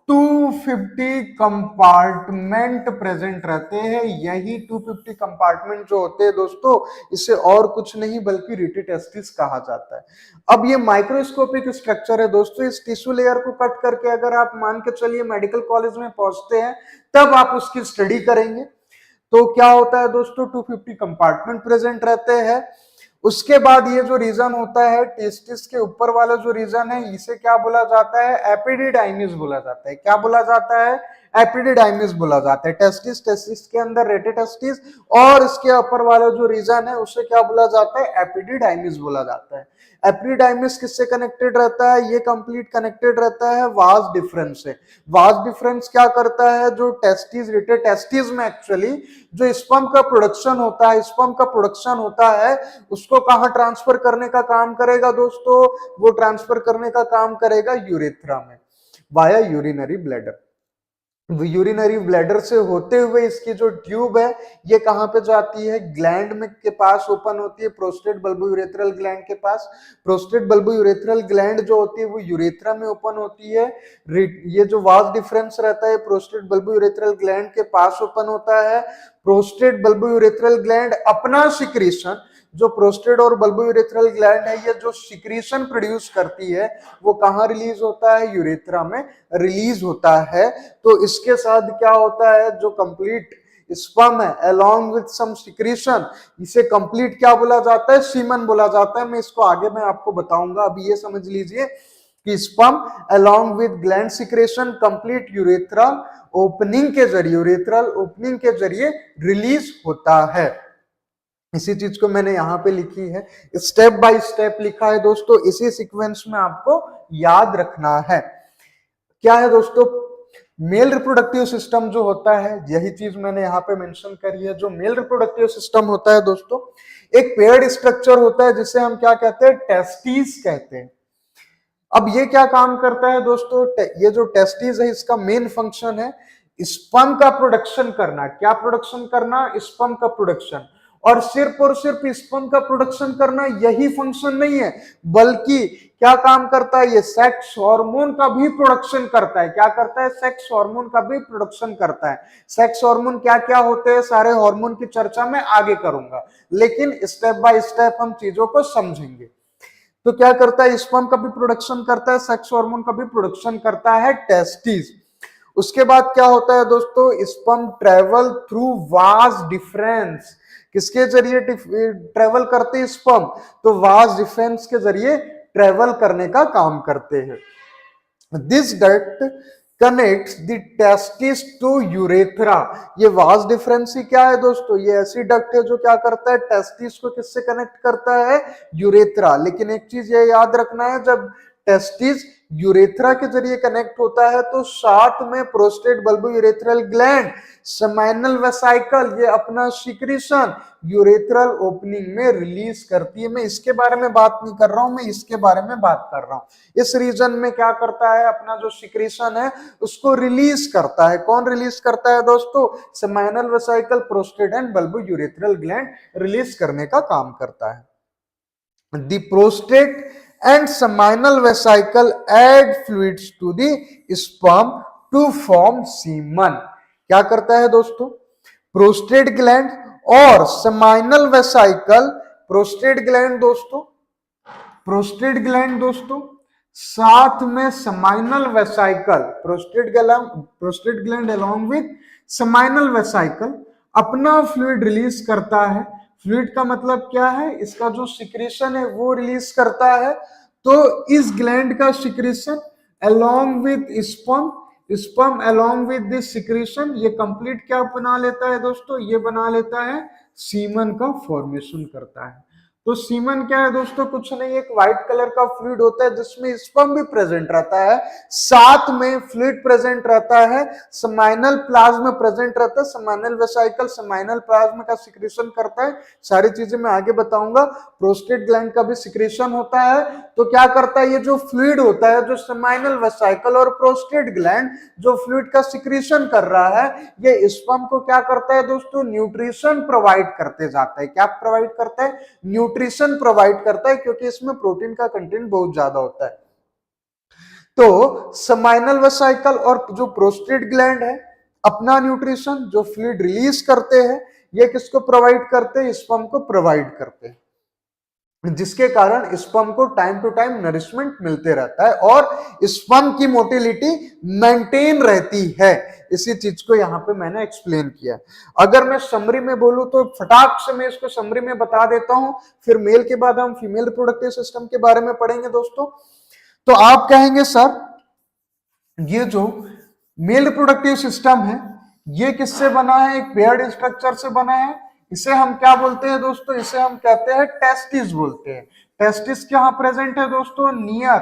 250 कंपार्टमेंट प्रेजेंट रहते हैं। यही 250 कंपार्टमेंट जो होते हैं दोस्तों इसे और कुछ नहीं बल्कि रिटी टेस्टिस कहा जाता है। अब ये माइक्रोस्कोपिक स्ट्रक्चर है दोस्तों। इस टिश्यू लेयर को कट करके अगर आप मान के चलिए मेडिकल कॉलेज में पहुंचते हैं तब आप उसकी स्टडी करेंगे तो क्या होता है दोस्तों? 250 कंपार्टमेंट प्रेजेंट रहते हैं। उसके बाद ये जो रीजन होता है टेस्टिस के ऊपर वाला जो रीजन है इसे क्या बोला जाता है? एपिडिडाइमिस बोला जाता है। क्या बोला जाता है? एपिडिडाइमिस बोला जाता है। टेस्टिस, टेस्टिस के अंदर रेटिटेस्टिस और इसके ऊपर वाला जो रीजन है उसे क्या बोला जाता है? एपिडिडाइमिस बोला जाता है। एपिडिडाइमिस किससे कनेक्टेड रहता है? ये कंप्लीट कनेक्टेड रहता है वास डिफरेंस से। वास डिफरेंस क्या करता है? जो टेस्टिस, रेटिटेस्टिस में एक्चुअली जो स्पर्म का प्रोडक्शन होता है, स्पर्म का प्रोडक्शन होता है उसको कहां ट्रांसफर करने का काम करेगा दोस्तों? वो ट्रांसफर करने का काम करेगा यूरेथ्रा में via urinary bladder. Urinary bladder से होते हुए इसकी जो ट्यूब है ये कहाँ पे जाती है, ग्लैंड में के पास ओपन होती है, प्रोस्टेट बल्बोयूरेथ्रल ग्लैंड के पास। प्रोस्टेट बल्बोयूरेथ्रल ग्लैंड जो होती है वो यूरेथ्रा में ओपन होती है। ये जो वास डिफरेंस रहता है प्रोस्टेट बल्बोयूरेथ्रल ग्लैंड के पास ओपन होता है। प्रोस्टेट बल्बोयूरेथ्रल ग्लैंड अपना सिक्रीशन, जो प्रोस्टेट और बल्बोयूरेथ्रल ग्लैंड है ये जो सिक्रीशन प्रोड्यूस करती है वो कहाँ रिलीज होता है, यूरेथ्रा में रिलीज होता है। तो इसके साथ क्या होता है, जो कंप्लीट स्पर्म है अलोंग विथ सम सिक्रीशन, इसे कंप्लीट क्या बोला जाता है, सीमन बोला जाता है। मैं इसको आगे मैं आपको बताऊंगा, अभी ये समझ लीजिए कि sperm along with gland secretion complete urethral opening के जरिए, यूरेथ्रल ओपनिंग के जरिए रिलीज होता है। इसी चीज को मैंने यहां पे लिखी है, स्टेप बाय स्टेप लिखा है दोस्तों, इसी सीक्वेंस में आपको याद रखना है। क्या है दोस्तों, मेल रिप्रोडक्टिव सिस्टम जो होता है, यही चीज मैंने यहाँ पे मेंशन करी है। जो मेल रिप्रोडक्टिव सिस्टम होता है दोस्तों, एक पेयर्ड स्ट्रक्चर होता है जिसे हम क्या कहते हैं, टेस्टिस कहते हैं। अब ये क्या काम करता है दोस्तों, ये जो टेस्टिस है इसका मेन फंक्शन है स्पर्म का प्रोडक्शन करना। क्या प्रोडक्शन करना, स्पर्म का प्रोडक्शन। और सिर्फ स्पर्म का प्रोडक्शन करना यही फंक्शन नहीं है, बल्कि क्या काम करता है, ये सेक्स हार्मोन का भी प्रोडक्शन करता है। क्या करता है, सेक्स हार्मोन का भी प्रोडक्शन करता है। सेक्स हार्मोन क्या क्या होते हैं, सारे हार्मोन की चर्चा मैं आगे करूंगा, लेकिन स्टेप बाय स्टेप हम चीजों को समझेंगे। तो क्या करता है, स्पर्म का भी प्रोडक्शन करता है, सेक्स हार्मोन का भी प्रोडक्शन करता है टेस्टिस। उसके बाद क्या होता है दोस्तों, sperm travel through vas deferens. किसके जरिए ट्रेवल करते हैं स्पर्म, तो वास डिफरेंस के जरिए ट्रेवल करने का काम करते हैं। This duct connects the testis to urethra. ये वास डिफरेंस ही क्या है दोस्तों, ये ऐसी डक्ट है जो क्या करता है, टेस्टिस को किससे कनेक्ट करता है, यूरेथ्रा। लेकिन एक चीज ये याद रखना है, जब टेस्टिस यूरेथ्रा के जरिए कनेक्ट होता है तो साथ में prostate bulbourethral gland, seminal vesicle, ये अपना सिक्रीशन यूरेथ्रल ओपनिंग में रिलीज करती है। मैं इसके बारे में बात नहीं कर रहा हूं, मैं इसके बारे में बात कर रहा हूं। इस रीजन में क्या करता है, अपना जो सिक्रीशन है उसको रिलीज करता है। कौन रिलीज करता है दोस्तों, seminal vesicle, prostate and bulbourethral gland release करने का काम करता है। The prostate and seminal vesicle add fluids to the sperm to form semen। क्या करता है दोस्तों, प्रोस्टेट ग्लैंड और सेमाइनल वेसाइकल, प्रोस्टेट ग्लैंड दोस्तों, प्रोस्टेट ग्लैंड दोस्तों साथ में seminal vesicle, prostate gland along with seminal vesicle अपना फ्लूइड रिलीज करता है। फ्लूइड का मतलब क्या है, इसका जो सिक्रेशन है वो रिलीज करता है। तो इस ग्लैंड का secretion along with sperm, sperm along with this secretion, ये कंप्लीट क्या बना लेता है दोस्तों, ये बना लेता है सीमन का फॉर्मेशन करता है। तो सीमन क्या है दोस्तों, कुछ नहीं, एक व्हाइट कलर का फ्लूइड होता है जिसमें स्पर्म भी प्रेजेंट रहता है, साथ में फ्लूइड प्रेजेंट रहता है, सेमाइनल प्लाज्मा प्रेजेंट रहता है, सेमाइनल वेसाइकल सेमाइनल प्लाज्मा का सिक्रेशन करता है। सारी चीजें मैं आगे बताऊंगा। प्रोस्टेट ग्लैंड का भी सिक्रेशन होता है। तो क्या करता है, ये जो फ्लूइड होता है, जो सेमाइनल वेसाइकल और प्रोस्टेट ग्लैंड जो फ्लूइड का सिक्रेशन कर रहा है, ये स्पर्म को क्या करता है दोस्तों, न्यूट्रिशन प्रोवाइड करते जाता है। क्या प्रोवाइड करता है, न्यूट्रिशन प्रोवाइड करता है, क्योंकि इसमें प्रोटीन का कंटेंट बहुत ज्यादा होता है। तो सेमाइनल वेसाइकल और जो प्रोस्टेट ग्लैंड है अपना न्यूट्रिशन जो फ्लूइड रिलीज करते हैं, ये किसको प्रोवाइड करते हैं, स्पर्म को प्रोवाइड करते हैं, जिसके कारण स्पर्म को टाइम टू टाइम नरिशमेंट मिलते रहता है और स्पर्म की मोटिलिटी मेंटेन रहती है। इसी चीज को यहां पे मैंने एक्सप्लेन किया। अगर मैं समरी में बोलूं तो फटाक से मैं इसको समरी में बता देता हूं, फिर मेल के बाद हम फीमेल रिप्रोडक्टिव सिस्टम के बारे में पढ़ेंगे दोस्तों। तो आप कहेंगे सर ये जो मेल रिप्रोडक्टिव सिस्टम है ये किससे बना है, एक पेयर्ड स्ट्रक्चर से बना है। इसे हम क्या बोलते हैं दोस्तों, इसे हम कहते हैं टेस्टिस बोलते हैं। टेस्टिस कहां प्रेजेंट है दोस्तों, नियर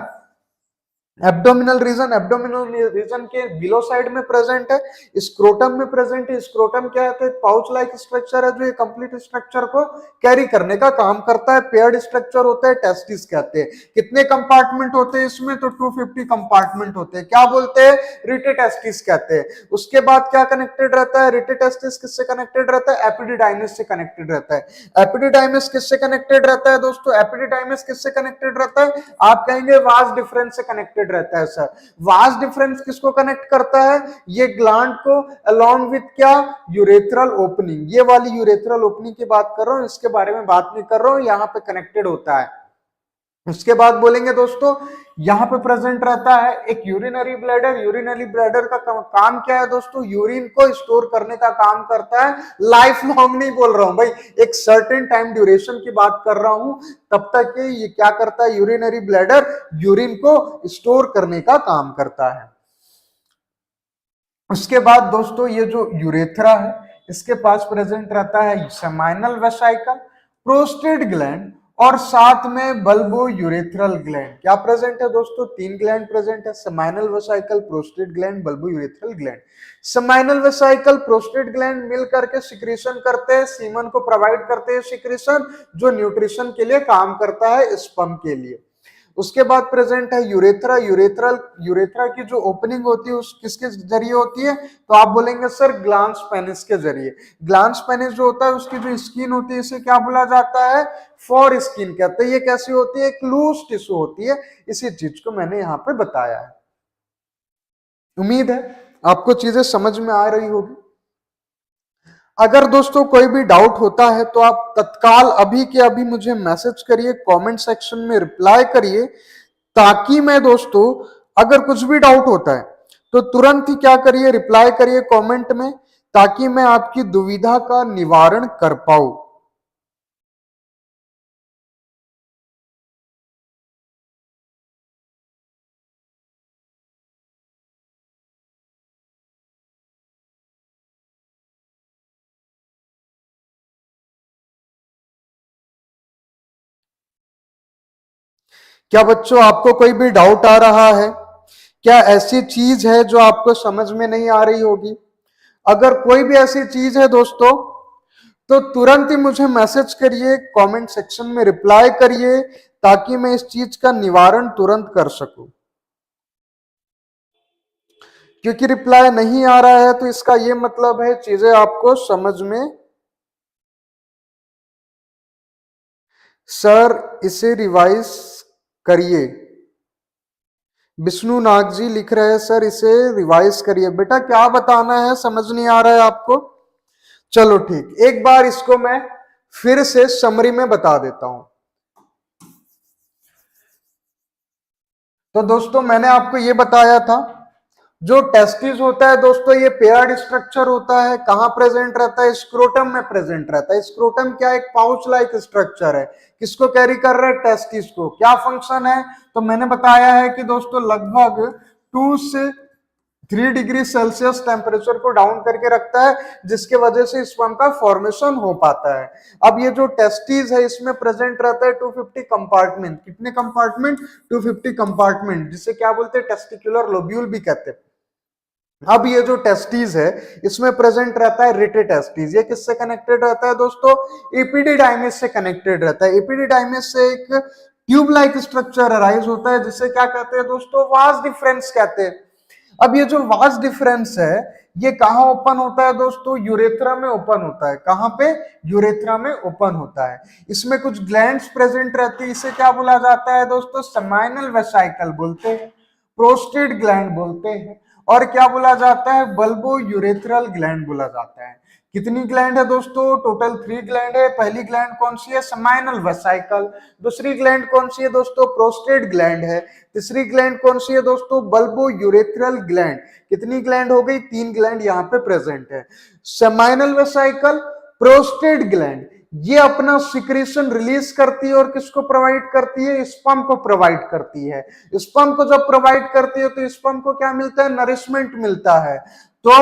एब्डोमिनल रीजन के बिलो साइड में प्रेजेंट है, स्क्रोटम में प्रेजेंट है। स्क्रोटम क्या है, पाउच लाइक स्ट्रक्चर है जो ये कंप्लीट स्ट्रक्चर को कैरी करने का काम करता है। पेयर्ड स्ट्रक्चर होता है, टेस्टिस कहते हैं। कितने कंपार्टमेंट होते हैं इसमें, तो 250 कंपार्टमेंट होते हैं। क्या बोलते हैं, रिटिटेस्टिस कहते हैं। उसके बाद क्या कनेक्टेड रहता है, रिटिटेस्टिस किससे कनेक्टेड रहता है, एपिडिडाइमिस से कनेक्टेड रहता है। एपिडिडाइमिस किससे कनेक्टेड रहता है दोस्तों, एपिडिडाइमिस किससे कनेक्टेड रहता है, आप कहेंगे वास डिफरेंस से कनेक्टेड रहता है। सर वास डिफरेंस किसको कनेक्ट करता है, ये ग्लैंड को अलोंग विथ क्या, यूरेथ्रल ओपनिंग। ये वाली यूरेथ्रल ओपनिंग की बात कर रहा हूं, इसके बारे में बात नहीं कर रहा हूं, यहां पे कनेक्टेड होता है। उसके बाद बोलेंगे दोस्तों, यहां पे प्रेजेंट रहता है एक यूरिनरी ब्लैडर। यूरिनरी ब्लैडर का काम क्या है दोस्तों, यूरिन को स्टोर करने का काम करता है। लाइफ लॉन्ग नहीं बोल रहा हूं भाई, एक सर्टेन टाइम ड्यूरेशन की बात कर रहा हूं। तब तक ये क्या करता है, यूरिनरी ब्लैडर यूरिन को स्टोर करने का काम करता है। उसके बाद दोस्तों, ये जो यूरेथ्रा है इसके पास प्रेजेंट रहता है सेमाइनल वेसाइकल, प्रोस्टेट ग्लैंड और साथ में बल्बो यूरेथ्रल ग्लैंड। क्या प्रेजेंट है दोस्तों, 3 ग्लैंड प्रेजेंट है, seminal vesicle, prostate gland, bulbo urethral gland. Seminal vesicle, prostate gland मिल करके सिक्रीशन करते हैं, सीमन को प्रोवाइड करते हैं सिक्रीशन, जो न्यूट्रिशन के लिए काम करता है स्पर्म के लिए। उसके बाद प्रेजेंट है यूरेथ्रा। यूरेथ्रा की जो ओपनिंग होती है उस किसके जरिए होती है, तो आप बोलेंगे सर ग्लांस पेनिस के जरिए। ग्लांस पेनिस जो होता है उसकी जो स्किन होती है इसे क्या बोला जाता है, फॉर स्किन कहते हैं। ये कैसी होती है, एक लूज टिश्यू होती है। इसी चीज को मैंने यहाँ पे बताया है। उम्मीद है आपको चीजें समझ में आ रही होगी। अगर दोस्तों कोई भी डाउट होता है तो आप तत्काल अभी के अभी मुझे मैसेज करिए, कमेंट सेक्शन में रिप्लाई करिए, ताकि मैं दोस्तों अगर कुछ भी डाउट होता है तो तुरंत ही क्या करिए, रिप्लाई करिए कमेंट में, ताकि मैं आपकी दुविधा का निवारण कर पाऊं। क्या बच्चों आपको कोई भी डाउट आ रहा है, क्या ऐसी चीज है जो आपको समझ में नहीं आ रही होगी? अगर कोई भी ऐसी चीज है दोस्तों तो तुरंत ही मुझे मैसेज करिए, कमेंट सेक्शन में रिप्लाई करिए, ताकि मैं इस चीज का निवारण तुरंत कर सकूं। क्योंकि रिप्लाई नहीं आ रहा है तो इसका यह मतलब है चीजें आपको समझ में। सर इसे रिवाइज करिए, विष्णु नाग जी लिख रहे हैं सर इसे रिवाइज करिए। बेटा क्या बताना है, समझ नहीं आ रहा है आपको? चलो ठीक, एक बार इसको मैं फिर से समरी में बता देता हूं। तो दोस्तों मैंने आपको ये बताया था, जो टेस्टिस होता है दोस्तों ये पेयर्ड स्ट्रक्चर होता है। कहां प्रेजेंट रहता है, स्क्रोटम में प्रेजेंट रहता है। स्क्रोटम क्या, एक पाउच लाइक स्ट्रक्चर है। किसको कैरी कर रहा है, टेस्टिस को। क्या फंक्शन है, तो मैंने बताया है कि दोस्तों लगभग 2 से 3 डिग्री सेल्सियस टेम्परेचर को डाउन करके रखता है, जिसके वजह से स्पर्म का फॉर्मेशन हो पाता है। अब ये जो टेस्टिस है इसमें प्रेजेंट रहता है 250 कंपार्टमेंट। कितने कंपार्टमेंट, 250 कंपार्टमेंट, जिसे क्या बोलते हैं, टेस्टिकुलर लोब्यूल भी कहते हैं। अब ये जो टेस्टिस है इसमें प्रेजेंट रहता है रिटिटेस्टिस। ये किससे कनेक्टेड रहता है दोस्तों, एपिडिडाइमिस से कनेक्टेड रहता है। एपिडिडाइमिस से एक ट्यूब लाइक स्ट्रक्चर अराइज होता है, जिसे क्या कहते हैं दोस्तों, वास डिफरेंस कहते हैं। अब ये जो वास डिफरेंस है ये कहां ओपन होता है दोस्तों, यूरेथ्रा में ओपन होता है। कहां पे, यूरेथ्रा में ओपन होता है। इसमें कुछ ग्लैंड्स प्रेजेंट रहती है, इसे क्या बोला जाता है दोस्तों, सेमाइनल वेसाइकल बोलते हैं, प्रोस्टेट ग्लैंड बोलते हैं, और क्या बोला जाता है, बल्बो यूरेथ्रल ग्लैंड बोला जाता है। कितनी ग्लैंड है दोस्तों, टोटल 3 ग्लैंड है। पहली ग्लैंड कौन सी है, सेमाइनल वेसाइकल। दूसरी ग्लैंड कौन सी है दोस्तों, प्रोस्टेट ग्लैंड है। तीसरी ग्लैंड कौन सी है दोस्तों, बल्बो यूरेथ्रल ग्लैंड। कितनी ग्लैंड हो गई, 3 ग्लैंड यहाँ पे प्रेजेंट है। सेमाइनल वेसाइकल, प्रोस्टेट ग्लैंड, ये अपना सिक्रीशन रिलीज करती है और किसको प्रोवाइड करती है, स्पर्म को प्रोवाइड करती है। स्पर्म को जब प्रोवाइड करती है तो स्पर्म को क्या मिलता है, नरिशमेंट मिलता है। तो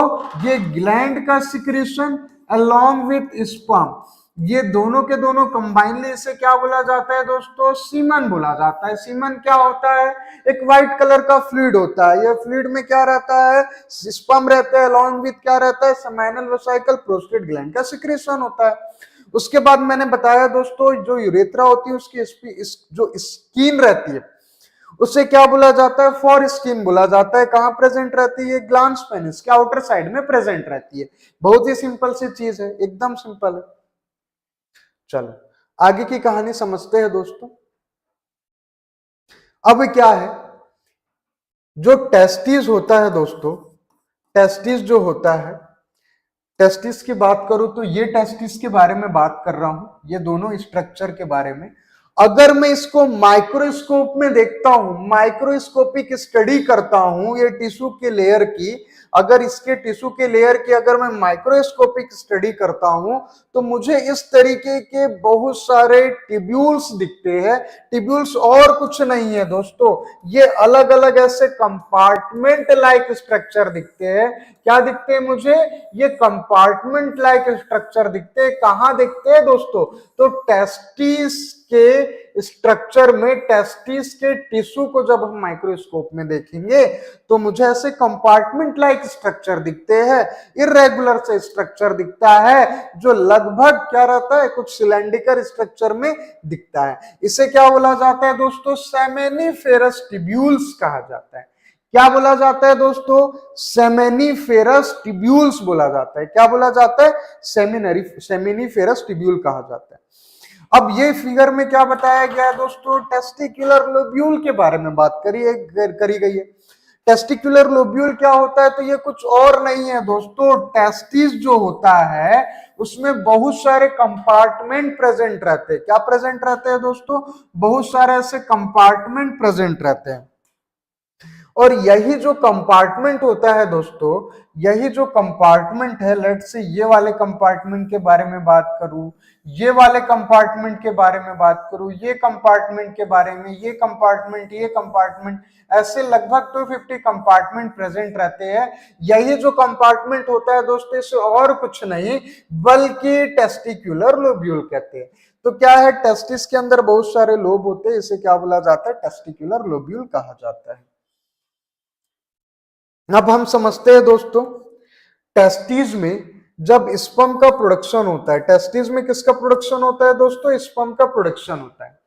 ये ग्लैंड का सिक्रीशन अलोंग विथ स्पर्म, ये दोनों के दोनों कंबाइनली इसे क्या बोला जाता है दोस्तों, सीमन बोला जाता है। सीमन क्या होता है, एक व्हाइट कलर का फ्लूइड होता है। ये फ्लूइड में क्या रहता है, स्पर्म रहता है, अलॉन्ग विथ क्या रहता है, सेमिनल वेसिकल, प्रोस्टेट ग्लैंड का सिक्रेशन होता है। उसके बाद मैंने बताया दोस्तों, जो यूरेथ्रा होती है उसकी जो स्किन रहती है उसे क्या बोला जाता है, फॉर स्किन बोला जाता है। कहां प्रेजेंट रहती है, ग्लांस पेनिस के आउटर साइड में प्रेजेंट रहती है। बहुत ही सिंपल सी चीज है, एकदम सिंपल है। चलो आगे की कहानी समझते हैं दोस्तों। अब क्या है, जो टेस्टिस होता है दोस्तों, टेस्टिस जो होता है, टेस्टिस की बात करूं तो ये टेस्टिस के बारे में बात कर रहा हूं, ये दोनों स्ट्रक्चर के बारे में। अगर मैं इसको माइक्रोस्कोप में देखता हूं, माइक्रोस्कोपिक स्टडी करता हूं ये टिश्यू के लेयर की, अगर इसके टिश्यू के लेयर की अगर मैं माइक्रोस्कोपिक स्टडी करता हूं तो मुझे इस तरीके के बहुत सारे टिब्यूल्स दिखते हैं। टिब्यूल्स और कुछ नहीं है दोस्तों, ये अलग अलग ऐसे कंपार्टमेंट लाइक स्ट्रक्चर दिखते हैं। क्या दिखते हैं मुझे, ये कंपार्टमेंट लाइक स्ट्रक्चर दिखते हैं। कहां दिखते हैं दोस्तों, तो टेस्टिस के स्ट्रक्चर में, टेस्टिस के टिश्यू को जब हम माइक्रोस्कोप में देखेंगे तो मुझे ऐसे कंपार्टमेंट लाइक स्ट्रक्चर दिखते हैं। इरेगुलर से स्ट्रक्चर दिखता है जो लगभग क्या रहता है, कुछ सिलेंडिकल स्ट्रक्चर में दिखता है। इसे क्या बोला जाता है दोस्तों, सेमेनिफेरस टिब्यूल्स कहा जाता है। क्या बोला जाता है दोस्तों, सेमेनिफेरस टिब्यूल्स बोला जाता है। क्या बोला जाता है, सेमेनिफेरस टिब्यूल कहा जाता है। अब ये फिगर में क्या बताया गया है दोस्तों, टेस्टिकुलर लोब्यूल के बारे में बात करी गई है। टेस्टिकुलर लोब्यूल क्या होता है, तो ये कुछ और नहीं है दोस्तों, टेस्टिस जो होता है उसमें बहुत सारे कंपार्टमेंट प्रेजेंट रहते हैं। क्या प्रेजेंट रहते हैं दोस्तों, बहुत सारे ऐसे कंपार्टमेंट प्रेजेंट रहते हैं। और यही जो कंपार्टमेंट होता है दोस्तों, यही जो कंपार्टमेंट है, लेट से ये वाले कंपार्टमेंट के बारे में बात करूं, ये वाले कंपार्टमेंट के बारे में बात करूं, ये कंपार्टमेंट के बारे में, ये कंपार्टमेंट, ऐसे लगभग 250 कंपार्टमेंट प्रेजेंट रहते हैं। यही जो कंपार्टमेंट होता है दोस्तों, इसे और कुछ नहीं बल्कि टेस्टिकुलर लोब्यूल कहते हैं। तो क्या है, टेस्टिस के अंदर बहुत सारे लोब होते हैं, इसे क्या बोला जाता है, टेस्टिकुलर लोब्यूल कहा जाता है। अब हम समझते हैं दोस्तों, टेस्टिस में जब स्पर्म का प्रोडक्शन होता है, टेस्टिस में किसका प्रोडक्शन होता है दोस्तों, स्पर्म का प्रोडक्शन होता है।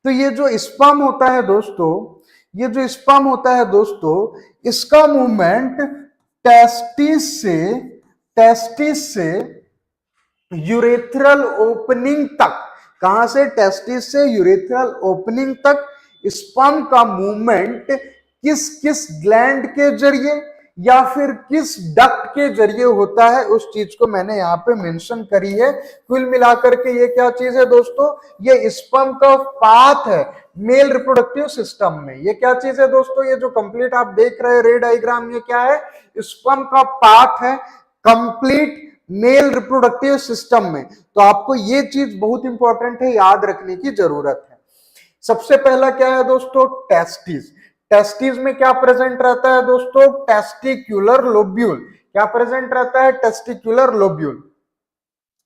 तो ये जो स्पर्म होता है दोस्तों, ये जो स्पर्म होता है दोस्तों, इसका मूवमेंट टेस्टिस से यूरेथ्रल ओपनिंग तक, कहां से, टेस्टिस से यूरेथ्रल ओपनिंग तक स्पर्म का मूवमेंट किस किस ग्लैंड के जरिए या फिर किस डक्ट के जरिए होता है, उस चीज को मैंने यहाँ पे मेंशन करी है। कुल मिलाकर के ये क्या चीज है दोस्तों, ये स्पर्म का पाथ है मेल रिप्रोडक्टिव सिस्टम में। ये क्या चीज है दोस्तों, ये जो कंप्लीट आप देख रहे हैं रे डायग्राम, ये क्या है, स्पर्म का पाथ है कंप्लीट मेल रिप्रोडक्टिव सिस्टम में। तो आपको ये चीज बहुत इंपॉर्टेंट है, याद रखने की जरूरत है। सबसे पहला क्या है दोस्तों, टेस्टिस। टेस्टिस में क्या प्रेजेंट रहता है दोस्तों, टेस्टिकुलर लोब्यूल। क्या प्रेजेंट रहता है, टेस्टिकुलर लोब्यूल,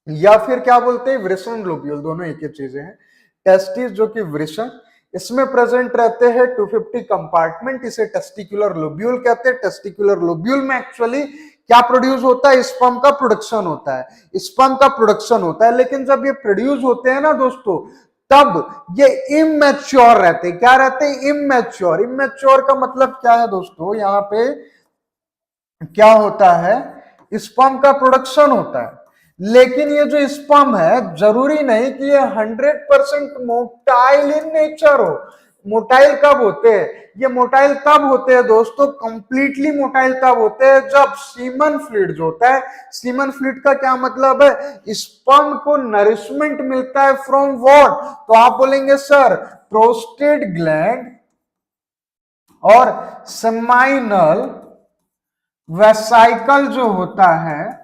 या फिर क्या बोलते हैं, वृषण लोब्यूल, दोनों एक ही चीजें हैं। टेस्टिस जो कि वृषण, इसमें प्रेजेंट रहते हैं 250 कंपार्टमेंट, इसे टेस्टिकुलर लोब्यूल कहते हैं। टेस्टिकुलर लोब्यूल में एक्चुअली क्या प्रोड्यूस होता है, स्पर्म का प्रोडक्शन होता है, स्पर्म का प्रोडक्शन होता है। लेकिन जब ये प्रोड्यूस होते हैं ना दोस्तों, तब ये इमैच्योर रहते हैं। क्या रहते हैं, इमैच्योर। इमैच्योर का मतलब क्या है दोस्तों, यहां पे क्या होता है, स्पर्म का प्रोडक्शन होता है, लेकिन ये जो स्पर्म है जरूरी नहीं कि ये 100% मोटाइल इन नेचर हो। मोटाइल कब होते हैं, ये मोटाइल तब होते हैं दोस्तों, कंप्लीटली मोटाइल तब होते हैं जब सीमन फ्लूइड जो होता है, सीमन फ्लूइड का क्या मतलब है, स्पर्म को नरिशमेंट मिलता है फ्रॉम व्हाट, तो आप बोलेंगे सर प्रोस्टेट ग्लैंड और सेमाइनल वेसाइकल जो होता है,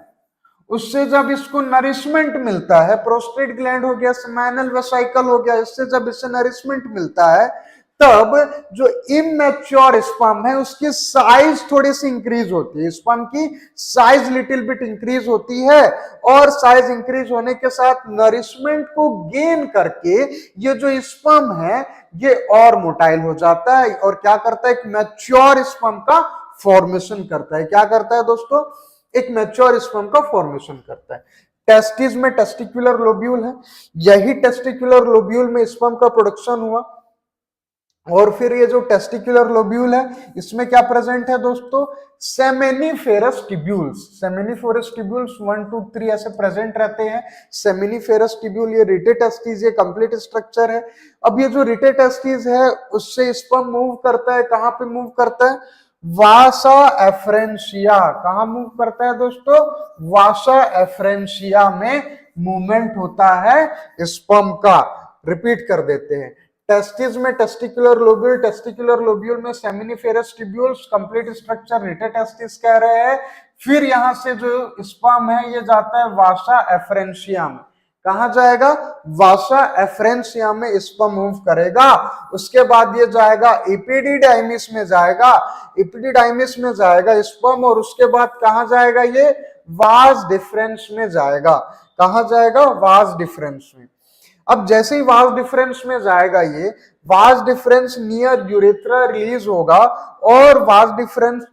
उससे जब इसको नरिशमेंट मिलता है, प्रोस्टेट ग्लैंड हो गया, सेमाइनल वेसाइकल हो गया, इससे जब इसे नरिशमेंट मिलता है तब जो इमेच्योर स्पर्म है उसकी साइज थोड़ी सी इंक्रीज होती है, स्पर्म की साइज लिटिल बिट इंक्रीज होती है, और साइज इंक्रीज होने के साथ नरिशमेंट को गेन करके ये जो स्पर्म है ये और मोटाइल हो जाता है और क्या करता है, एक मैच्योर स्पर्म का फॉर्मेशन करता है। क्या करता है दोस्तों, एक मैच्योर स्पर्म का फॉर्मेशन करता है। टेस्टिस में टेस्टिकुलर लोब्यूल है, यही टेस्टिकुलर लोब्यूल में स्पर्म का प्रोडक्शन हुआ, और फिर ये जो टेस्टिकुलर लोब्यूल है इसमें क्या प्रेजेंट है दोस्तों, सेमेनिफेरस ट्यूब्यूल्स। सेमेनिफेरस ट्यूब्यूल्स 1 2 3 ऐसे प्रेजेंट रहते हैं। सेमेनिफेरस ट्यूब्यूल, ये रिटेटेस्टिस, ये कंप्लीट स्ट्रक्चर है। अब ये जो रिटेटेस्टिस है उससे स्पर्म मूव करता है, कहां पे मूव करता है, वासा एफ्रेंशिया। कहां मूव करता है दोस्तों, वासा एफ्रेंशिया में मूवमेंट होता है स्पर्म का। रिपीट कर देते हैं, टेस्टिस में टेस्टिकुलर लोब्यूल, टेस्टिकुलर लोब्यूल में सेमिनिफेरस ट्यूब्यूल्स, कंप्लीट स्ट्रक्चर रिटेटेस्टिस कह रहे हैं। फिर यहां से जो स्पर्म है ये जाता है वासा एफ्रेंशिया में। कहां जाएगा, वासा एफ्रेंशिया में स्पर्म मूव करेगा। उसके बाद ये जाएगा एपिडिडाइमिस में जाएगा, एपिडिडाइमिस में जाएगा स्पर्म, और उसके बाद कहां जाएगा, ये वास डिफरेंस में जाएगा। कहां जाएगा, वास डिफरेंस में। अब जैसे ही वास डिफरेंस में जाएगा ये, vas difference near urethra release होगा, और वास डिफरेंस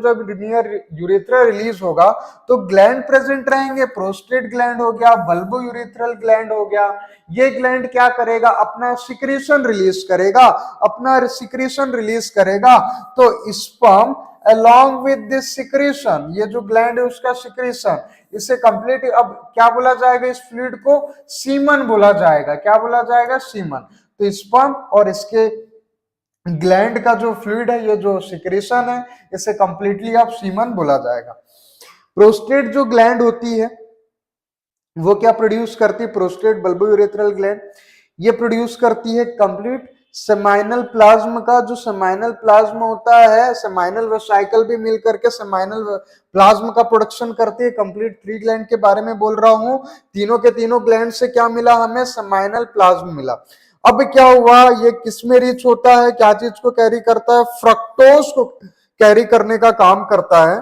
जब नियर यूरेथ्रा रिलीज होगा तो ग्लैंड प्रेजेंट रहेंगे। प्रोस्टेट ग्लैंड हो गया, बल्बो यूरेथ्रल ग्लैंड हो गया। ये ग्लैंड क्या करेगा, अपना सिक्रीशन रिलीज करेगा, अपना सिक्रीशन रिलीज करेगा। तो sperm along with this secretion, ये जो ग्लैंड है उसका सिक्रीशन, इसे कंप्लीट, अब क्या बोला जाएगा, इस फ्लूइड को सीमन बोला जाएगा। क्या बोला जाएगा, सीमन। तो स्पर्म और इसके ग्लैंड का जो फ्लूइड है, ये जो सिक्रेशन है, इसे कंप्लीटली अब सीमन बोला जाएगा। प्रोस्टेट जो ग्लैंड होती है वो क्या प्रोड्यूस करती है, प्रोस्टेट बल्बोयूरेथ्रल ग्लैंड, ये प्रोड्यूस करती है कंप्लीट सेमाइनल प्लाज्म का। जो सेमाइनल प्लाज्म होता है, सेमाइनल वेसाइकल भी मिल करके सेमाइनल प्लाज्म का प्रोडक्शन करती है। कंप्लीट 3 ग्लैंड के बारे में बोल रहा हूं, तीनों के तीनों ग्लैंड से क्या मिला हमें, सेमाइनल प्लाज्म मिला। अब क्या हुआ, ये किस में रिच होता है, क्या चीज को कैरी करता है, फ्रक्टोज को कैरी करने का काम करता है,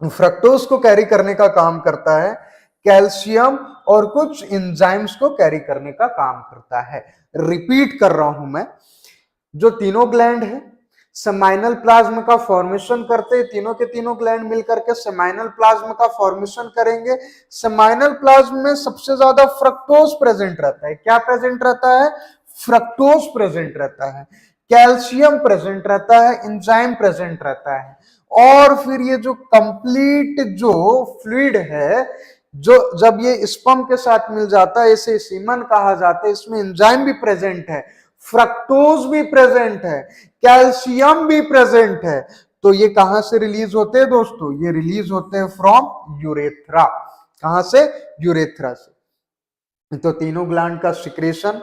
फ्रक्टोज को कैरी करने का काम करता है, कैल्शियम और कुछ एंजाइम्स को कैरी करने का काम करता है। रिपीट कर रहा हूं मैं, जो तीनों ग्लैंड है सेमाइनल प्लाज्म का फॉर्मेशन करते हैं, तीनों के तीनों ग्लैंड मिलकर के सेमाइनल प्लाज्म का फॉर्मेशन करेंगे। सेमाइनल प्लाज्म में सबसे ज्यादा फ्रक्टोज प्रेजेंट रहता है। क्या प्रेजेंट रहता है, फ्रक्टोज प्रेजेंट रहता है, कैल्शियम प्रेजेंट रहता है, एंजाइम प्रेजेंट रहता है। और फिर ये जो कंप्लीट जो फ्लूइड है, जो जब ये स्पर्म के साथ मिल जाता है, इसे सीमन कहा जाता है। इसमें एंजाइम भी प्रेजेंट है, फ्रक्टोज भी प्रेजेंट है, कैल्शियम भी प्रेजेंट है। तो ये कहां से रिलीज होते हैं दोस्तों, ये रिलीज होते हैं फ्रॉम यूरेथ्रा। कहां से, यूरेथ्रा से। तो तीनों ग्लैंड का सिक्रेशन,